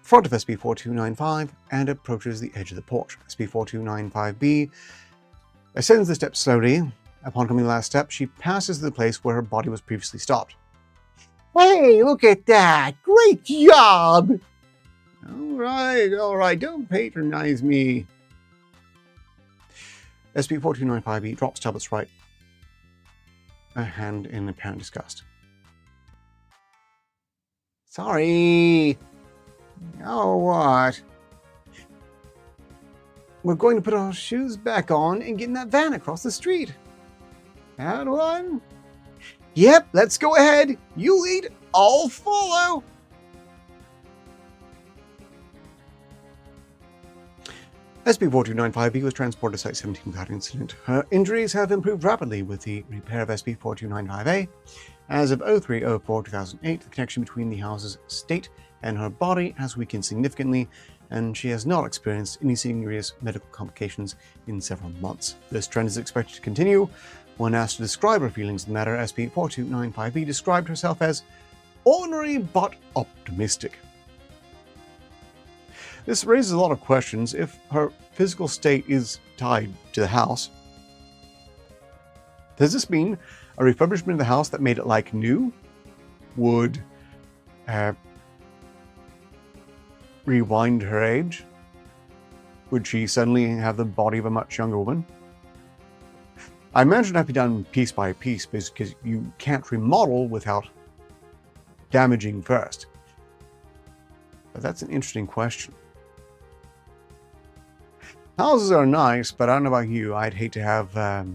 front of SCP-4295 and approaches the edge of the porch. SCP-4295B ascends the steps slowly. Upon coming to the last step, she passes the place where her body was previously stopped. Hey, look at that! Great job! All right, don't patronize me. SCP-4295B drops Tablet's right hand in apparent disgust. Sorry. Oh, what? We're going to put our shoes back on and get in that van across the street. That one? Yep, let's go ahead. You lead, I'll follow. SCP-4295B was transported to Site 17 without incident. Her injuries have improved rapidly with the repair of SCP-4295A. As of 03/04/2008, the connection between the house's state and her body has weakened significantly, and she has not experienced any serious medical complications in several months. This trend is expected to continue. When asked to describe her feelings on the matter, SCP-4295B described herself as ordinary but optimistic. This raises a lot of questions. If her physical state is tied to the house, does this mean a refurbishment of the house that made it like new would rewind her age? Would she suddenly have the body of a much younger woman? I imagine that'd be done piece by piece because you can't remodel without damaging first. But that's an interesting question. Houses are nice, but I don't know about you. I'd hate to have the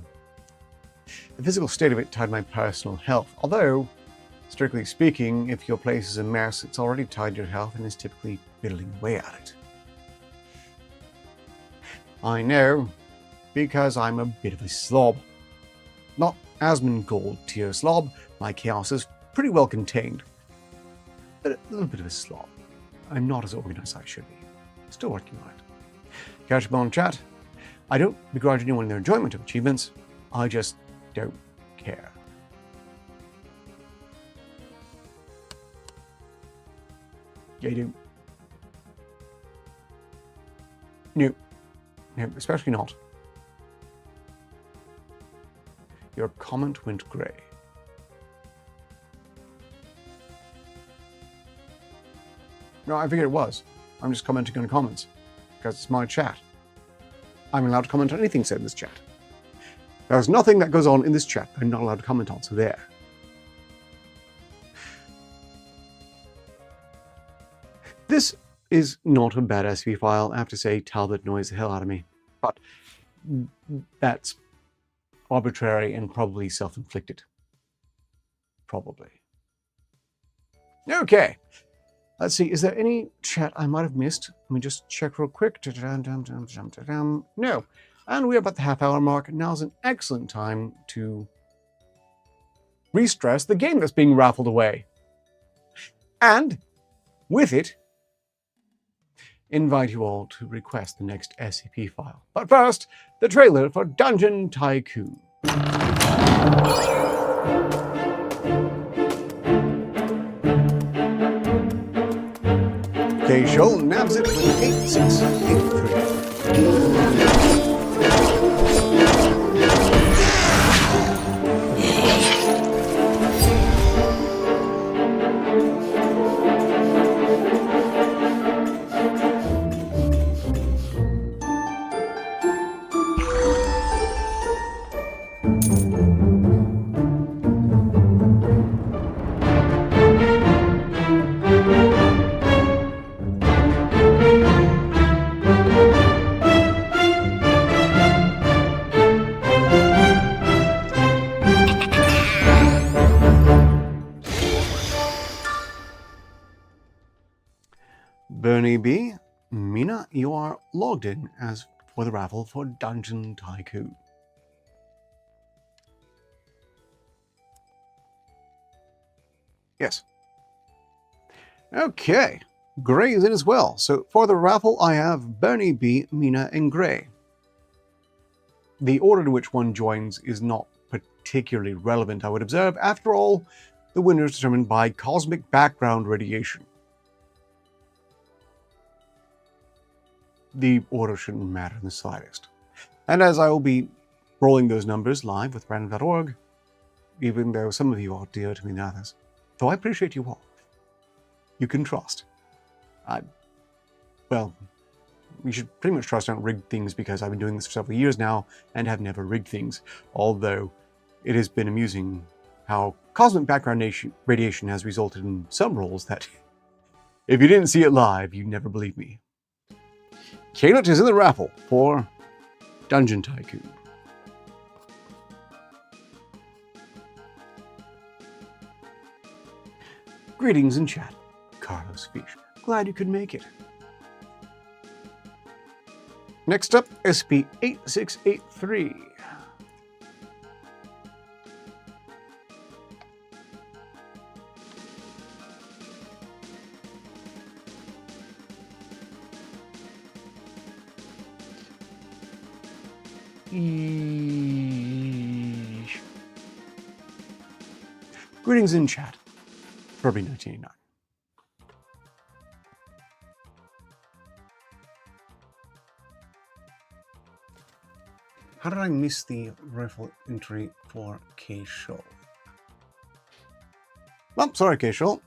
physical state of it tied to my personal health. Although, strictly speaking, if your place is a mess, it's already tied to your health and is typically whittling away at it. I know, because I'm a bit of a slob. Not Asmongold tier slob. My chaos is pretty well contained. But a little bit of a slob. I'm not as organized as I should be. Still working on it. Catch up on chat. I don't begrudge anyone their enjoyment of achievements. I just don't care. Yeah, you do. No. No, especially not. Your comment went grey. No, I figured it was. I'm just commenting on comments. Because it's my chat. I'm allowed to comment on anything said in this chat. There's nothing that goes on in this chat I'm not allowed to comment on, so there. This is not a bad SCP file. I have to say, Talbot annoys the hell out of me. But that's arbitrary and probably self-inflicted. Probably. Okay. Let's see, is there any chat I might have missed? Let me just check real quick. No. And we're about the half-hour mark. Now's an excellent time to re-stress the game that's being raffled away. And with it, invite you all to request the next SCP file. But first, the trailer for Dungeon Tycoon. Show nabs it with 8683. Mina, you are logged in as for the raffle for Dungeon Tycoon. Yes. Okay. Gray is in as well. So for the raffle, I have Bernie B, Mina, and Gray. The order in which one joins is not particularly relevant, I would observe. After all, the winner is determined by cosmic background radiation. The order shouldn't matter in the slightest. And as I will be rolling those numbers live with random.org, even though some of you are dearer to me than others, though I appreciate you all, you can trust. Well, you should pretty much trust I don't rig things because I've been doing this for several years now and have never rigged things, although it has been amusing how cosmic background radiation has resulted in some rolls that, if you didn't see it live, you'd never believe me. Caleb is in the raffle for Dungeon Tycoon. Greetings in chat, Carlos Fish. Glad you could make it. Next up, SP8683. Greetings in chat, Furby1989. How did I miss the rifle entry for K-Shoal? Well, sorry, K-Shoal.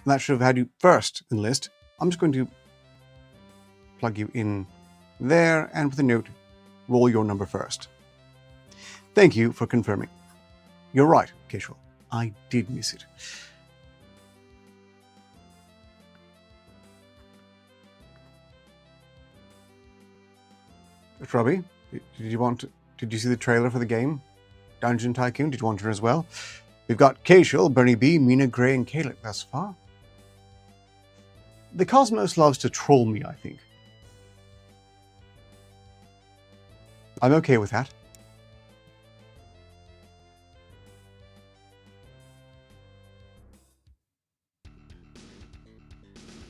That should have had you first in the list. I'm just going to plug you in there and with a note, roll your number first. Thank you for confirming. You're right, K-Shoal. I did miss it. Shrubby, did you see the trailer for the game? Dungeon Tycoon, did you want to as well? We've got K-Shell, Bernie B, Mina, Gray, and Caleb thus far. The Cosmos loves to troll me, I think. I'm okay with that.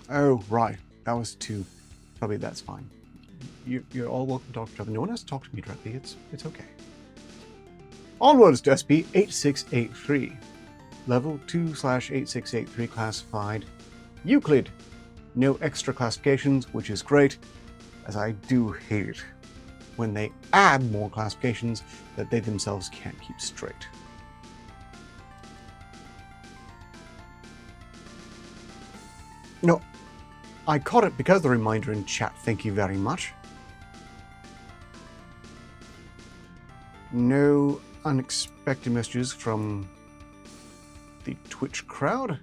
Oh, right. That was two. Probably that's fine. You're all welcome to talk to each other. No one has to talk to me directly. It's okay. Onwards to SP8683. Level 2/8683 classified. Euclid. No extra classifications, which is great, as I do hate it when they add more classifications that they themselves can't keep straight. No, I caught it because of the reminder in chat. Thank you very much. No unexpected messages from the Twitch crowd.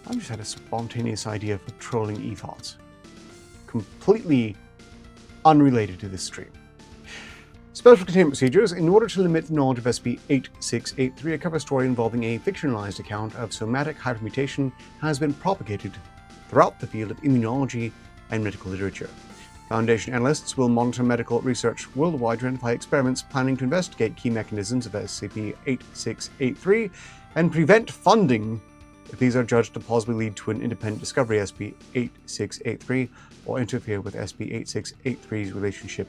I just had a spontaneous idea for trolling e-thoughts. Completely unrelated to this stream. Special containment procedures. In order to limit the knowledge of SCP-8683, a cover story involving a fictionalized account of somatic hypermutation has been propagated throughout the field of immunology and medical literature. Foundation analysts will monitor medical research worldwide to identify experiments planning to investigate key mechanisms of SCP-8683 and prevent funding if these are judged to plausibly lead to an independent discovery SCP-8683 or interfere with SCP-8683's relationship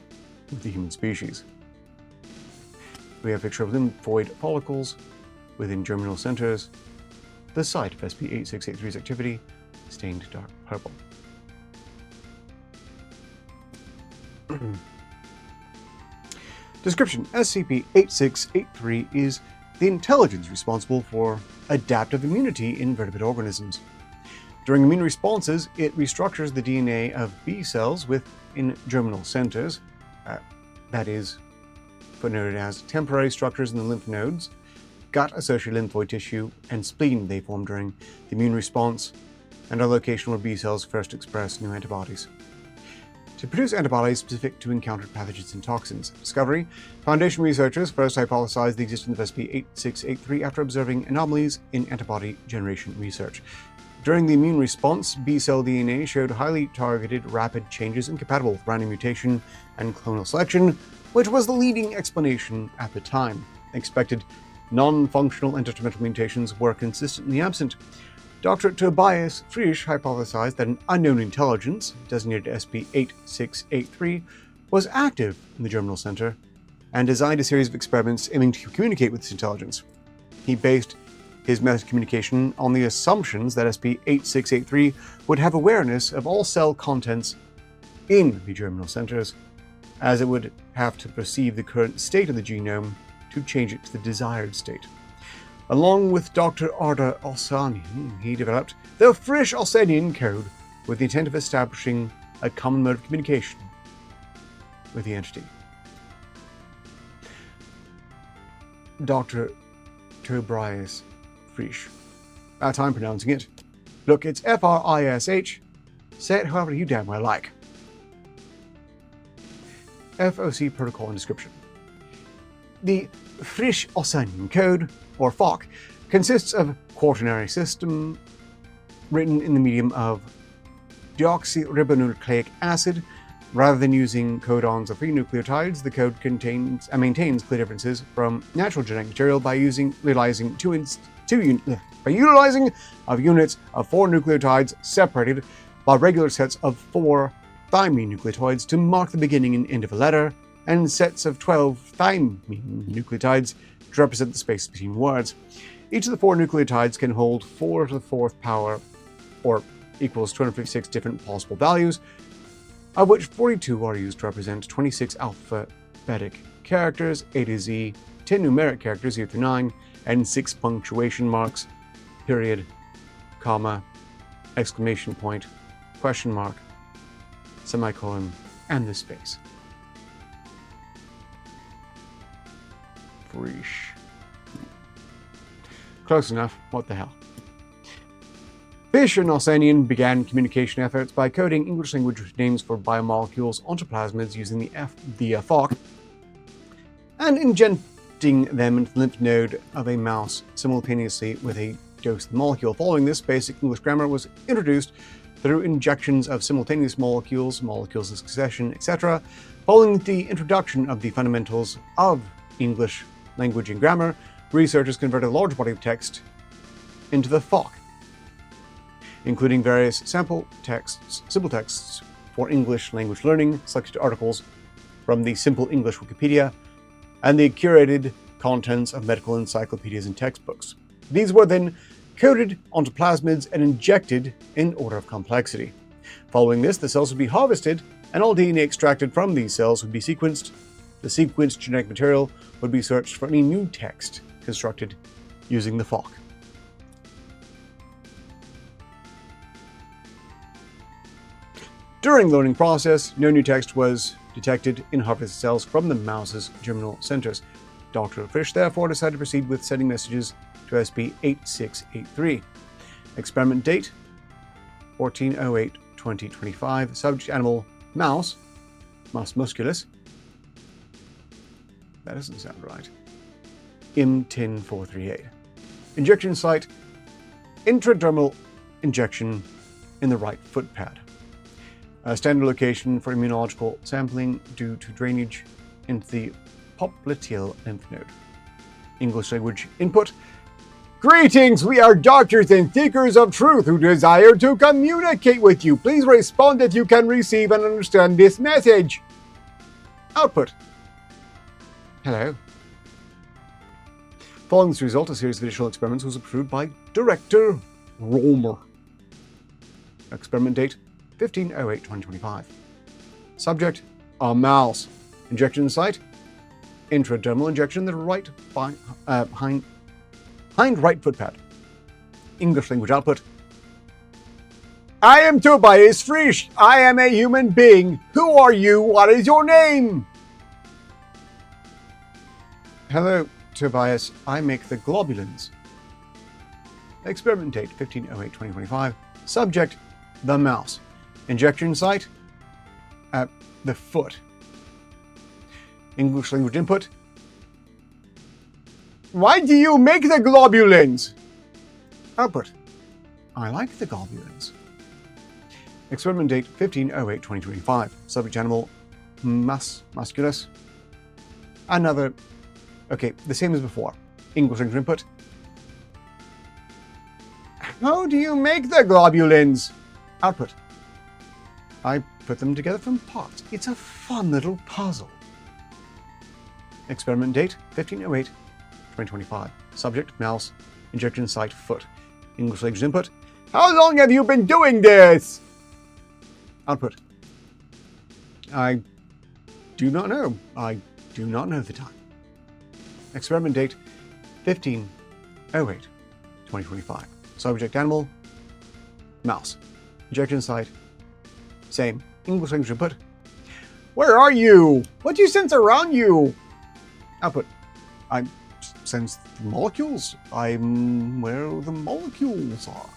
with the human species. We have a picture of lymphoid follicles within germinal centers. The site of SCP-8683's activity stained dark purple. Description: SCP-8683 is the intelligence responsible for adaptive immunity in vertebrate organisms. During immune responses, it restructures the DNA of B cells within germinal centers, that is, footnoted as temporary structures in the lymph nodes, gut-associated lymphoid tissue, and spleen they form during the immune response, and a location where B cells first express new antibodies. to produce antibodies specific to encountered pathogens and toxins. Discovery: Foundation researchers first hypothesized the existence of SCP-8683 after observing anomalies in antibody generation research. During the immune response, B-cell DNA showed highly targeted rapid changes incompatible with random mutation and clonal selection, which was the leading explanation at the time. Expected non-functional endoterminal mutations were consistently absent. Dr. Tobias Frisch hypothesized that an unknown intelligence, designated SCP-8683, was active in the Germinal Center and designed a series of experiments aiming to communicate with this intelligence. He based his method of communication on the assumptions that SCP-8683 would have awareness of all cell contents in the Germinal Centers, as it would have to perceive the current state of the genome to change it to the desired state. Along with Dr. Arda Alsanian, he developed the Frisch-Alsanian code with the intent of establishing a common mode of communication with the entity. Dr. Tobias Frisch. Bad time pronouncing it. Look, it's F-R-I-S-H. Say it however you damn well like. FOC protocol and description. The Frisch-Alsanian code, or FOC, consists of a quaternary system written in the medium of deoxyribonucleic acid. Rather than using codons of 3 nucleotides, the code contains and maintains clear differences from natural genetic material by utilizing units of 4 nucleotides separated by regular sets of 4 thymine nucleotides to mark the beginning and end of a letter, and sets of 12 thymine nucleotides to represent the space between words. Each of the 4 nucleotides can hold 4 to the 4th power, or equals 256 different possible values, of which 42 are used to represent 26 alphabetic characters, A to Z, 10 numeric characters, 0 through 9, and 6 punctuation marks, period, comma, exclamation point, question mark, semicolon, and the space. Frisch. Close enough, what the hell. Frisch and Alsanian began communication efforts by coding English language names for biomolecules onto plasmids using the FOC and injecting them into the lymph node of a mouse simultaneously with a dose of the molecule. Following this, basic English grammar was introduced through injections of simultaneous molecules in succession, etc. Following the introduction of the fundamentals of English language and grammar, researchers converted a large body of text into the FOC, including various simple texts for English language learning, selected articles from the Simple English Wikipedia, and the curated contents of medical encyclopedias and textbooks. These were then coded onto plasmids and injected in order of complexity. Following this, the cells would be harvested, and all DNA extracted from these cells would be sequenced. The sequenced genetic material would be searched for any new text constructed using the FOC. During the loading process, no new text was detected in harvested cells from the mouse's germinal centers. Dr. Frisch therefore decided to proceed with sending messages to SCP-8683. Experiment date: 14/08/2025. Subject animal: mouse, mus musculus. That doesn't sound right. M10438. Injection site: intradermal injection in the right foot pad. A standard location for immunological sampling due to drainage into the popliteal lymph node. English language input: Greetings, we are doctors and seekers of truth who desire to communicate with you. Please respond if you can receive and understand this message. Output: Hello. Following this result, a series of additional experiments was approved by Director Romer. Experiment date: 15/08/2025. Subject: a mouse. Injection site: intradermal injection in the right hind right foot pad. English language output: I am Tobias Frisch. I am a human being. Who are you? What is your name? Hello, Tobias. I make the globulins. Experiment date: 15/08/2025. Subject: the mouse. Injection site: The foot. English language input. Why do you make the globulins? Output. I like the globulins. Experiment date 15/08/2025. Subject animal musculus. Another. Okay, the same as before. English language input. How do you make the globulins? Output. I put them together from parts. It's a fun little puzzle. Experiment date 15/08/2025. Subject mouse. Injection site foot. English language input. How long have you been doing this? Output. I do not know. I do not know the time. Experiment date 15/08/2025. Subject animal. Mouse. Injection site. Same. English language input. Where are you? What do you sense around you? Output. I sense the molecules. I'm where the molecules are.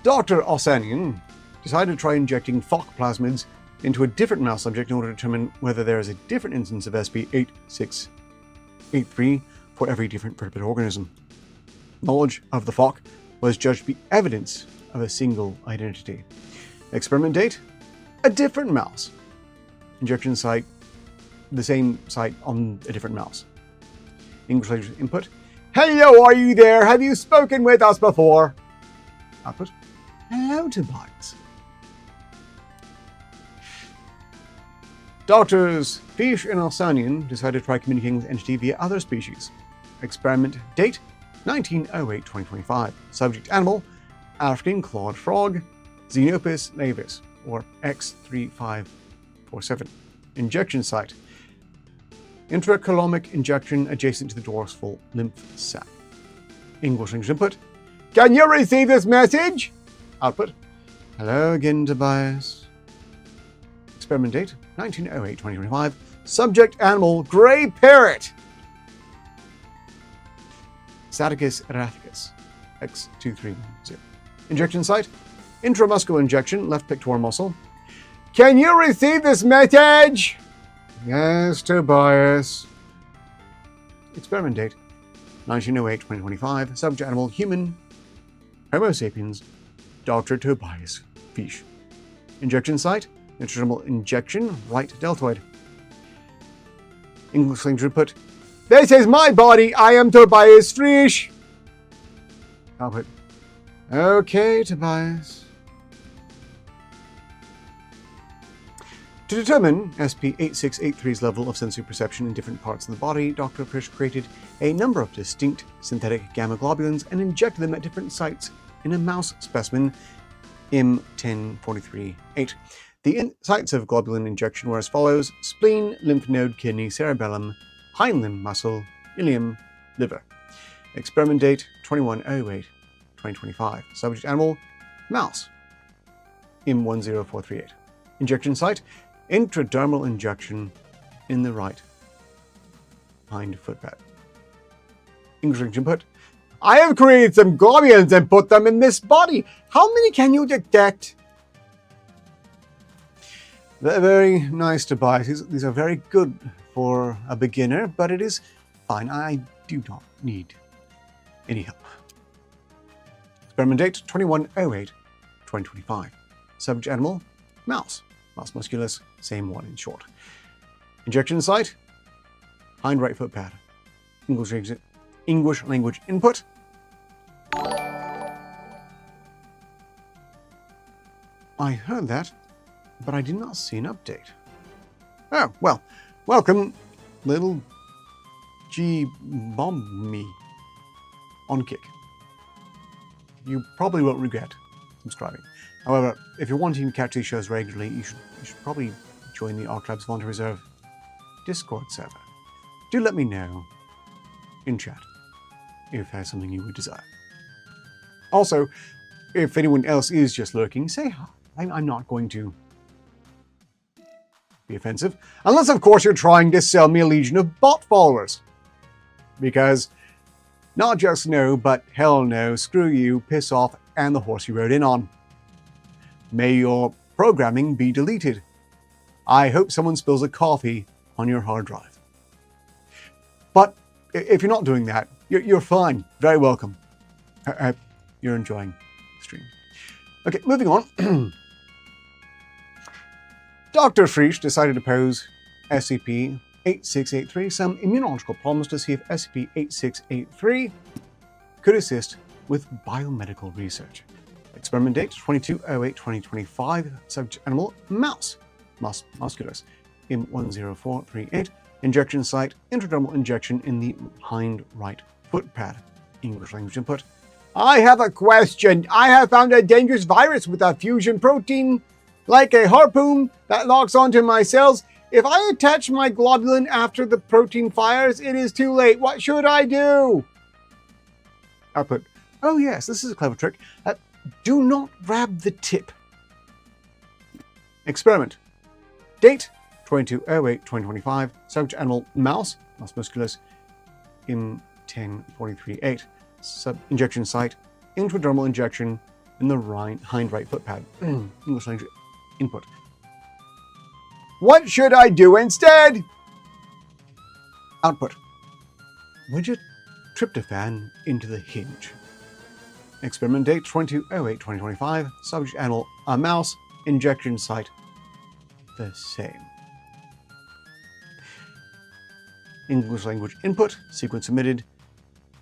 Dr. Osanian decided to try injecting FOC plasmids into a different mouse subject in order to determine whether there is a different instance of SP8683 for every different vertebrate organism. Knowledge of the FOC was judged to be evidence of a single identity. Experiment date? A different mouse. Injection site? The same site on a different mouse. English language input? Hello, are you there? Have you spoken with us before? Output? Hello, Tobias. Doctors Fish and Alsanian decided to try communicating with the entity via other species. Experiment date 19/08/2025. Subject animal African clawed frog, Xenopus laevis, or X3547. Injection site intracoelomic injection adjacent to the dorsal lymph sac. English language input. Can you receive this message? Output. Hello again, Tobias. Experiment date 19/08/2025. Subject animal gray parrot. Saticus erathicus. X2310. Injection site intramuscular injection, left pectoral muscle. Can you receive this message? Yes, Tobias. Experiment date 19/08/2025. Subject animal human. Homo sapiens. Dr. Tobias Fish. Injection site intradermal injection, right deltoid. English language input. This is my body. I am Tobias Fish. Output. Okay, Tobias. To determine SP8683's level of sensory perception in different parts of the body, Dr. Fish created a number of distinct synthetic gamma globulins and injected them at different sites in a mouse specimen M1043-8. The sites of globulin injection were as follows: spleen, lymph node, kidney, cerebellum, hind limb, muscle, ileum, liver. Experiment date 21/08/2025. Subject animal mouse M10438. Injection site intradermal injection in the right hind foot pad. English language input. I have created some globulins and put them in this body. How many can you detect? Very nice, Tobias. These are very good for a beginner, but it is fine. I do not need any help. Experiment date 21/08/2025. Subject animal mouse. Mouse musculus, same one in short. Injection site hind right foot pad. English language input. I heard that, but I did not see an update. Oh, well, welcome, little G-Bomb-me on Kick. You probably won't regret subscribing. However, if you're wanting to catch these shows regularly, you should probably join the Archives Volunteer Reserve Discord server. Do let me know in chat if there's something you would desire. Also, if anyone else is just lurking, say hi. I'm not going to be offensive, unless of course you're trying to sell me a legion of bot followers. Because not just no, but hell no, screw you, piss off, and the horse you rode in on. May your Programming be deleted. I hope someone spills a coffee on your hard drive. But if you're not doing that, you're fine. Very welcome. I hope you're enjoying the stream. Okay, moving on. Dr. Frisch decided to pose SCP-8683 some immunological problems to see if SCP-8683 could assist with biomedical research. Experiment date 22/08/2025. Subject animal mouse. Musculus. M10438. Injection site intradermal injection in the hind right foot pad. English language input. I have a question. I have found a dangerous virus with a fusion protein, like a harpoon that locks onto my cells. If I attach my globulin after the protein fires, it is too late. What should I do? Output. Oh yes, this is a clever trick. Do not grab the tip. Experiment. Date 22/08/2025. Subject animal mouse. Musculus. M10438. Injection site intradermal injection in the hind right foot pad. English language input. What should I do instead? Output. Widget tryptophan into the hinge. Experiment date 22/08/2025. Subject animal a mouse. Injection site the same. English language input. Sequence omitted.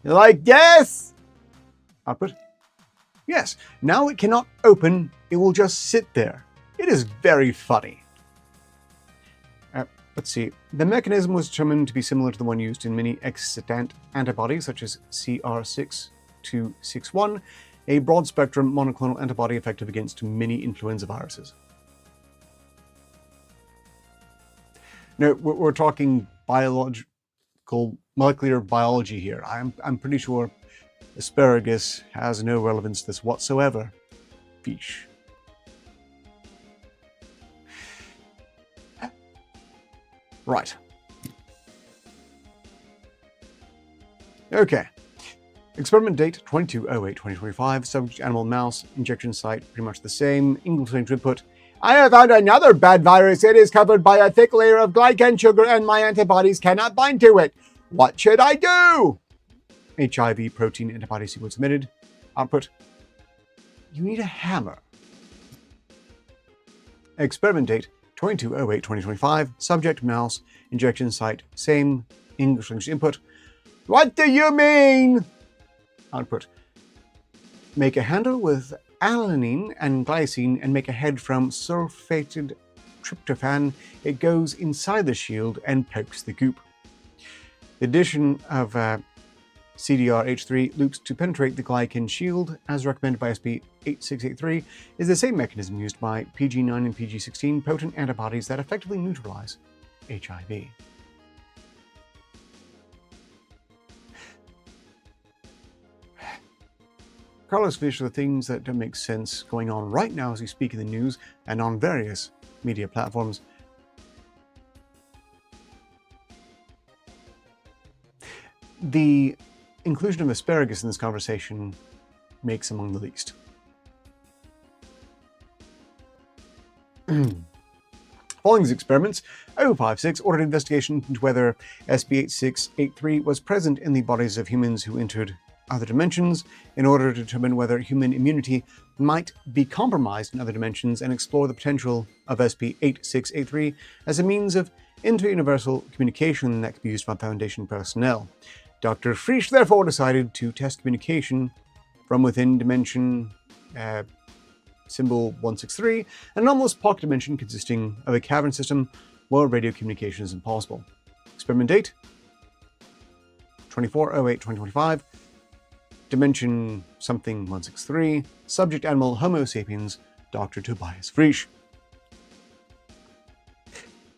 Like this? Output. Yes. Now it cannot open. It will just sit there. It is very funny. Let's see. The mechanism was determined to be similar to the one used in many extant antibodies, such as CR6261, a broad-spectrum monoclonal antibody effective against many influenza viruses. No, we're talking biological, molecular biology here. I'm pretty sure asparagus has no relevance to this whatsoever. Fish. Right. Okay. Experiment date 22/08/2025. Subject animal mouse. Injection site pretty much the same. English language input. I have found another bad virus. It is covered by a thick layer of glycan sugar and my antibodies cannot bind to it. What should I do? HIV protein antibody sequence emitted. Output. You need a hammer. Experiment date 22/08/2025. Subject mouse. Injection site same. English language input. What do you mean? Output. Make a handle with alanine and glycine and make a head from sulfated tryptophan. It goes inside the shield and pokes the goop. The addition of CDRH3 loops to penetrate the glycan shield, as recommended by SCP-8683, is the same mechanism used by PG9 and PG16 potent antibodies that effectively neutralize HIV. Carlos Fish are the things that don't make sense going on right now as we speak in the news and on various media platforms. The inclusion of asparagus in this conversation makes among the least. Following these experiments, 056 ordered investigation into whether SCP-8683 was present in the bodies of humans who entered other dimensions in order to determine whether human immunity might be compromised in other dimensions and explore the potential of SCP-8683 as a means of inter-universal communication that could be used by Foundation personnel. Dr. Frisch therefore decided to test communication from within dimension symbol 163, an anomalous pocket dimension consisting of a cavern system where radio communication is impossible. Experiment date 24/08/2025. Dimension something 163. Subject animal Homo sapiens, Dr. Tobias Frisch.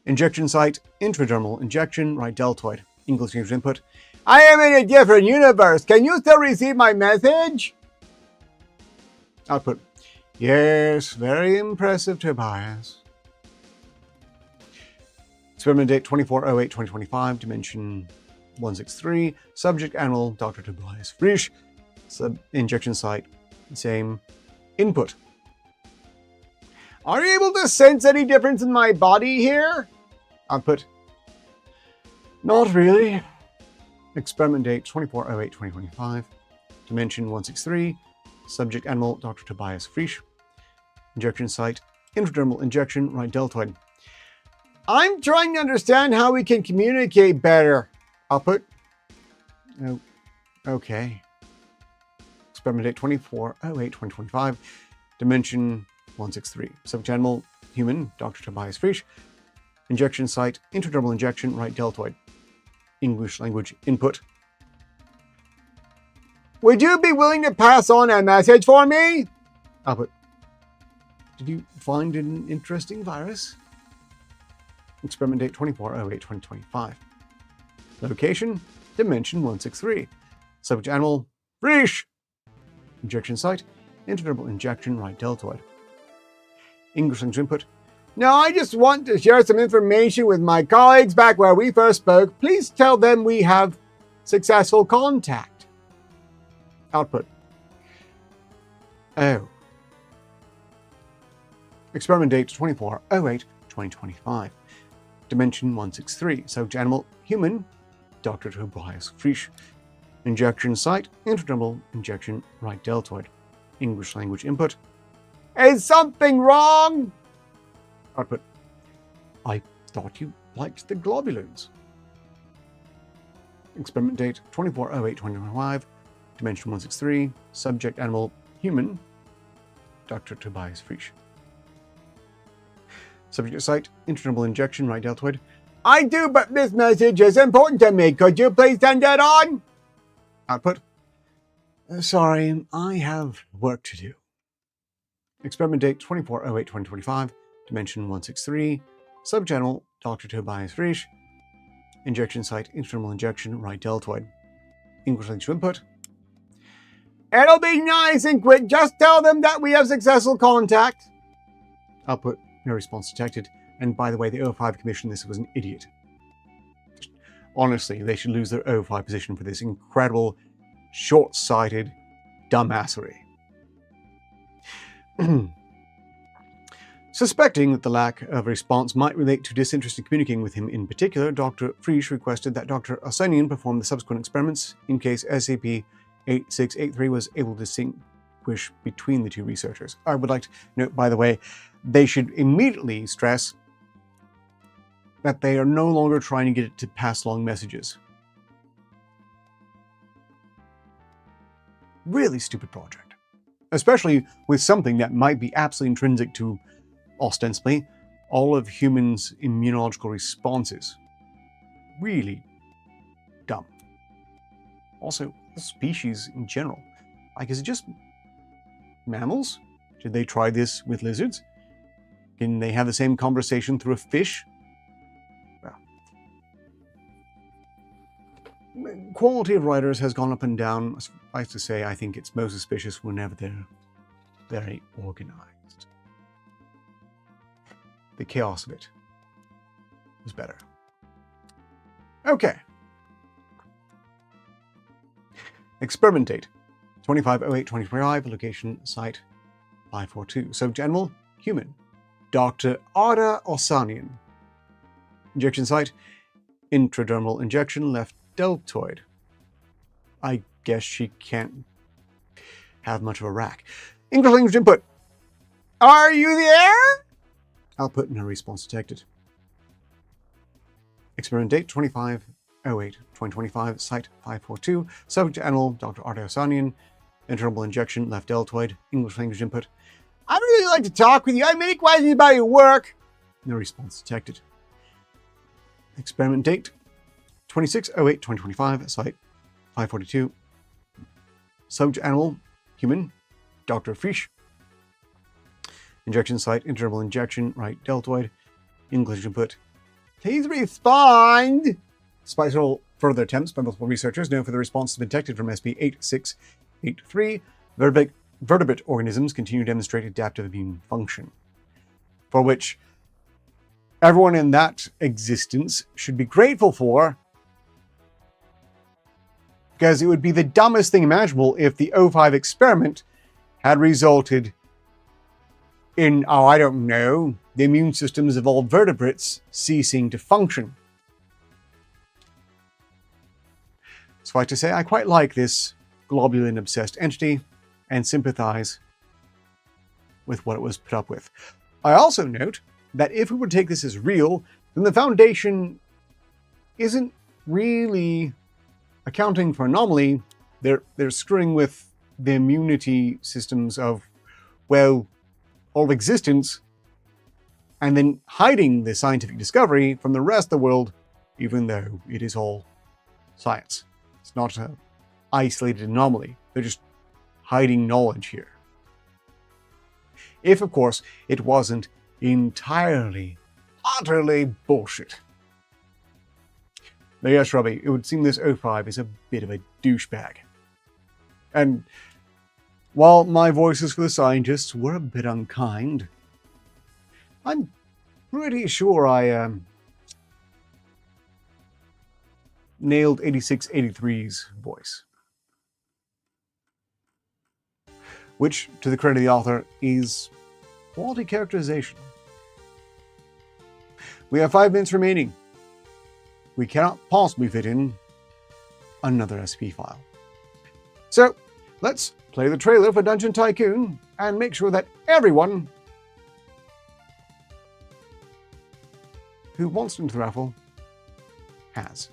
Injection site intradermal injection, right deltoid. English language input. I am in a different universe. Can you still receive my message? Output. Yes, very impressive, Tobias. Experiment date 24/08/2025. Dimension 163. Subject animal Dr. Tobias Frisch. Injection site, same. Input. Are you able to sense any difference in my body here? Output. Not really. Experiment date 24/08/2025. Dimension 163. Subject animal Dr. Tobias Frisch. Injection site intradermal injection right deltoid. I'm trying to understand how we can communicate better. Output. Oh, okay. Experiment date 24/08/2025. Dimension 163. Subject animal human Dr. Tobias Frisch. Injection site intradermal injection right deltoid. English language input. Would you be willing to pass on a message for me? Output. Did you find an interesting virus? Experiment date 24/08/2025. Location, Dimension 163. Subject animal, Frisch. Injection site, intradermal injection right deltoid. English language input. No, I just want to share some information with my colleagues back where we first spoke. Please tell them we have successful contact. Output. Oh. Experiment date 24/08/2025. Dimension 163. Subject animal, human, Dr. Tobias Frisch. Injection site, intradermal injection right deltoid. English language input. Is something wrong? Output. I thought you liked the globulins. Experiment date 24/08/2025. Dimension 163. Subject animal, human, Dr. Tobias Frisch. Subject site, intradermal injection right deltoid. I do, but this message is important to me. Could you please send it on? Output. Sorry, I have work to do. Experiment date 24/08/2025. Dimension 163. Subject animal, Dr. Tobias Frisch. Injection site, intradermal injection right deltoid. English language input. It'll be nice and quick. Just tell them that we have successful contact. Output. No response detected. And by the way, the O5 Commission, this was an idiot. Honestly, they should lose their O5 position for this incredible, short-sighted dumbassery. Suspecting that the lack of response might relate to disinterest in communicating with him in particular, Dr. Frisch requested that Dr. Osanian perform the subsequent experiments in case SCP-8683 was able to distinguish between the two researchers. I would like to note, by the way, they should immediately stress that they are no longer trying to get it to pass along messages. Really stupid project. Especially with something that might be absolutely intrinsic to, ostensibly, all of humans' immunological responses. Really dumb. Also, the species in general. Like, is it just mammals? Did they try this with lizards? Can they have the same conversation through a fish? Well, quality of writers has gone up and down. Suffice to say, I think it's most suspicious whenever they're very organized. The chaos of it was better. Okay. Experiment date 25/08/2025. Location site 542. Subject animal human. Dr. Ada Osanian. Injection site intradermal injection left deltoid. I guess she can't have much of a rack. English language input. Are you there? Output, no response detected. Experiment date 25/08/2025. Site 542. Subject animal Dr. Ada Osanian. Intradermal injection left deltoid. English language input. I'd really like to talk with you. I have many questions about your work. No response detected. Experiment date 26/08/2025. Site 542. Subject animal human Dr. Frisch. Injection site intradermal injection right deltoid. English input. Please respond. Despite several further attempts by multiple researchers, no further response has been detected from SCP-8683. Vertebrate organisms continue to demonstrate adaptive immune function, for which everyone in that existence should be grateful for, because it would be the dumbest thing imaginable if the O5 experiment had resulted I don't know, the immune systems of all vertebrates ceasing to function. Suffice to say, I quite like this globulin-obsessed entity and sympathize with what it was put up with. I also note that if we were to take this as real, then the Foundation isn't really accounting for anomaly. They're screwing with the immunity systems of, well, all existence, and then hiding the scientific discovery from the rest of the world, even though it is all science. It's not an isolated anomaly. They're just hiding knowledge here. If, of course, it wasn't entirely, utterly bullshit. Now, yes, Robbie, it would seem this O5 is a bit of a douchebag. And while my voices for the scientists were a bit unkind, I'm pretty sure I nailed 8683's voice. Which, to the credit of the author, is quality characterization. We have 5 minutes remaining. We cannot possibly fit in another SCP file. So, let's play the trailer for Dungeon Tycoon and make sure that everyone who wants to enter the raffle has.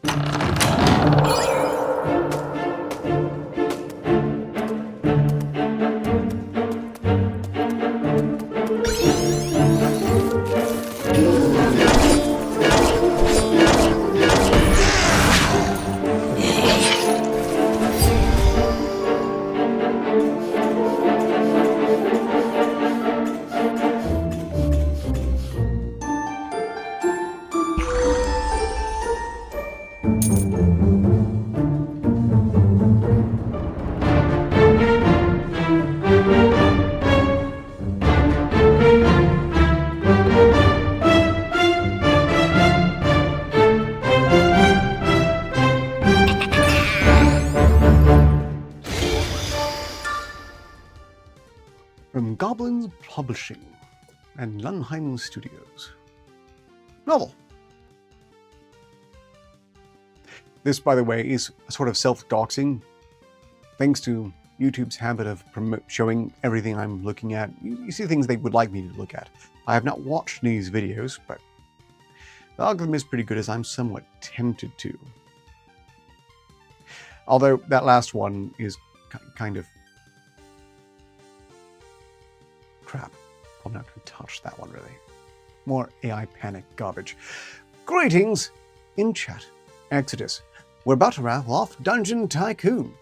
From Goblins Publishing and Lunheim Studios. Novel. This, by the way, is a sort of self-doxing, thanks to YouTube's habit of showing everything I'm looking at. You see things they would like me to look at. I have not watched these videos, but the algorithm is pretty good, as I'm somewhat tempted to. Although that last one is kind of crap. I'm not going to touch that one, really. More AI panic garbage. Greetings in chat. Exodus. We're about to raffle off Dungeon Tycoon.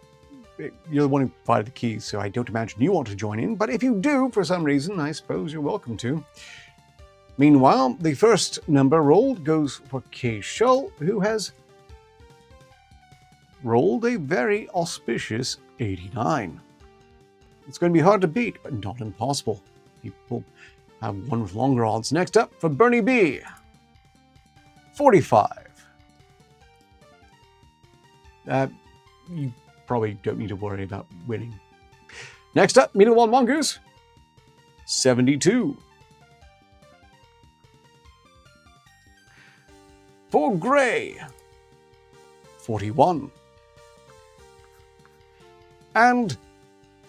You're the one who provided the keys, so I don't imagine you want to join in, but if you do, for some reason, I suppose you're welcome to. Meanwhile, the first number rolled goes for K. Shull, who has rolled a very auspicious 89. It's going to be hard to beat, but not impossible. People have one with longer odds. Next up, for Bernie B. 45. You probably don't need to worry about winning. Next up, Middle One Mongoose. 72. For Gray. 41. And,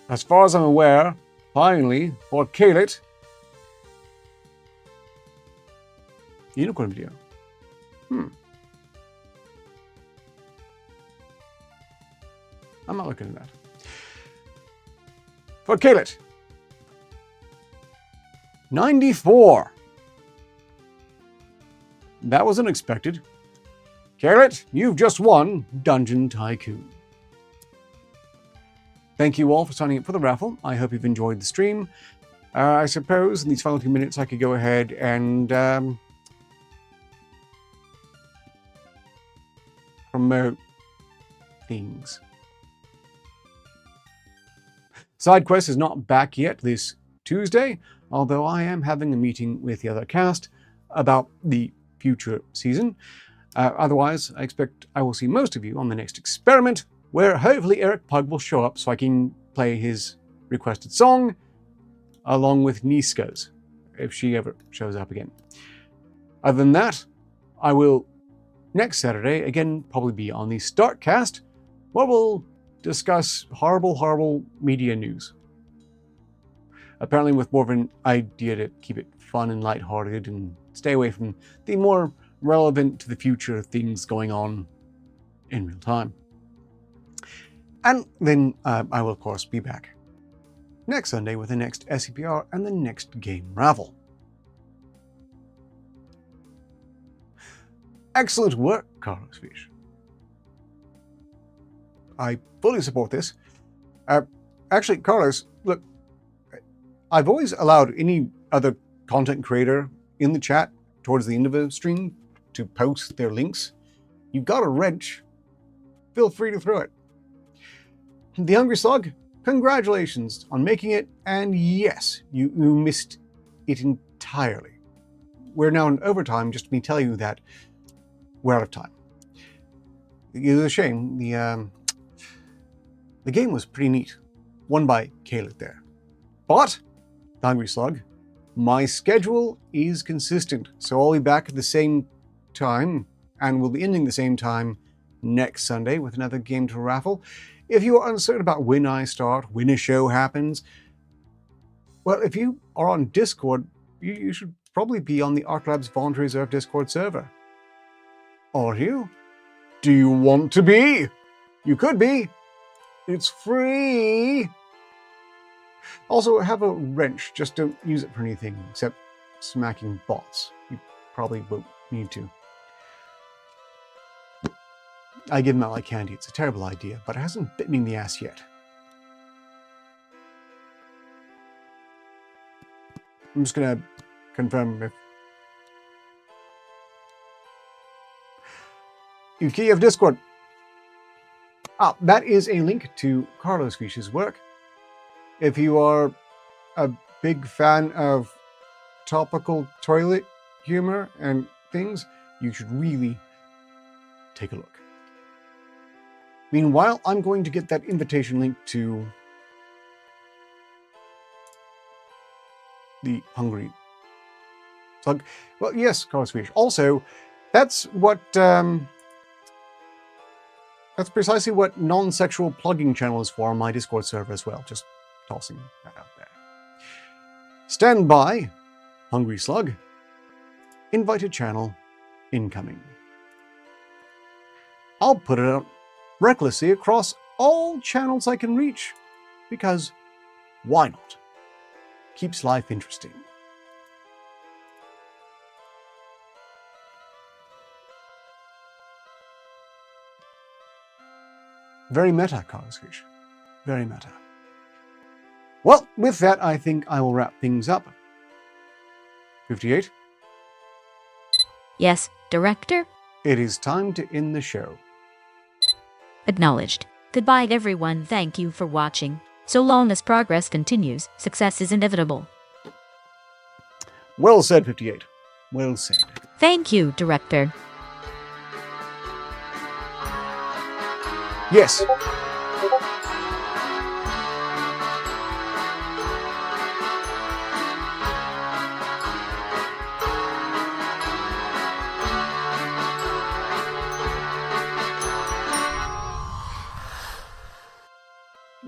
as far as I'm aware, finally, for Kalit, Unicorn Video. I'm not looking at that. For Kalit, 94. That was unexpected. Kalit, you've just won Dungeon Tycoon. Thank you all for signing up for the raffle. I hope you've enjoyed the stream. I suppose in these final 2 minutes I could go ahead and promote things. SideQuest is not back yet this Tuesday, although I am having a meeting with the other cast about the future season. Otherwise, I expect I will see most of you on the next experiment, where hopefully Eric Pug will show up so I can play his requested song along with Niska's if she ever shows up again. Other than that, I will, next Saturday, again, probably be on the Startcast, where we'll discuss horrible media news. Apparently with more of an idea to keep it fun and lighthearted and stay away from the more relevant to the future things going on in real time. And then I will, of course, be back next Sunday with the next SCPR and the next game raffle. Excellent work, Carlos Fish. I fully support this. Actually, Carlos, look, I've always allowed any other content creator in the chat towards the end of a stream to post their links. You've got a wrench. Feel free to throw it. The Hungry Slug, congratulations on making it, and yes, you missed it entirely. We're now in overtime, just to me tell you that we're out of time. It was a shame. The game was pretty neat. Won by Caleb there. But, the Hungry Slug, my schedule is consistent, so I'll be back at the same time, and we'll be ending the same time next Sunday with another game to raffle. If you are uncertain about when I start, when a show happens, well, if you are on Discord, you should probably be on the Arc Labs Voluntary Reserve Discord server. Are you? Do you want to be? You could be. It's free. Also, have a wrench. Just don't use it for anything except smacking bots. You probably won't need to. I give them out like candy. It's a terrible idea, but it hasn't bit me in the ass yet. I'm just gonna confirm if you have Discord. That is a link to Carlos Fish's work. If you are a big fan of topical toilet humor and things, you should really take a look. Meanwhile, I'm going to get that invitation link to the Hungry Slug. Well, yes, Carlos Fish. Also, that's what that's precisely what non-sexual plugging channel is for on my Discord server as well. Just tossing that out there. Stand by, Hungry Slug. Invited channel incoming. I'll put it out recklessly across all channels I can reach, because why not? Keeps life interesting. Very meta, Carlos Fish. Very meta. Well, with that, I think I will wrap things up. 58? Yes, Director? It is time to end the show. Acknowledged. Goodbye, everyone. Thank you for watching. So long as progress continues, success is inevitable. Well said, 58. Well said. Thank you, Director. Yes.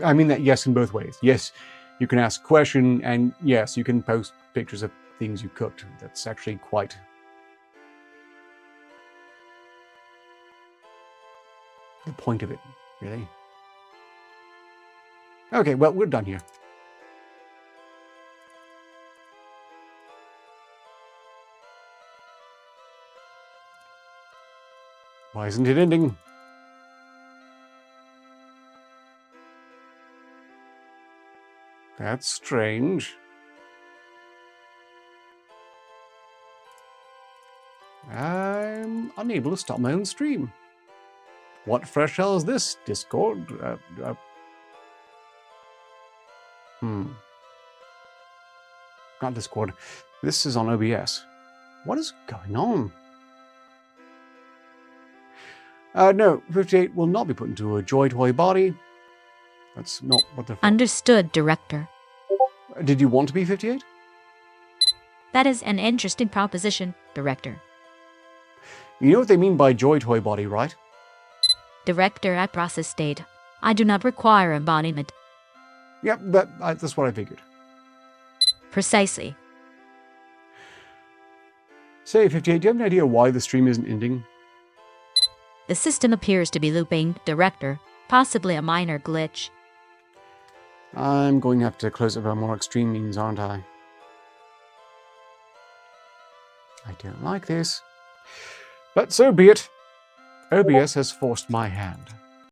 I mean that yes in both ways. Yes, you can ask a question, and yes, you can post pictures of things you cooked. That's actually quite the point of it, really. Okay, well, we're done here. Why isn't it ending? That's strange. I'm unable to stop my own stream. What fresh hell is this, Discord? Not Discord. This is on OBS. What is going on? No, 58 will not be put into a Joy Toy body. That's not what they're for. Understood, Director. Did you want to be 58? That is an interesting proposition, Director. You know what they mean by joy toy body, right? Director at process state. I do not require embodiment. Yep, that's what I figured. Precisely. Say, 58, do you have an idea why the stream isn't ending? The system appears to be looping, Director. Possibly a minor glitch. I'm going to have to close it by more extreme means, aren't I? I don't like this. But so be it. OBS has forced my hand.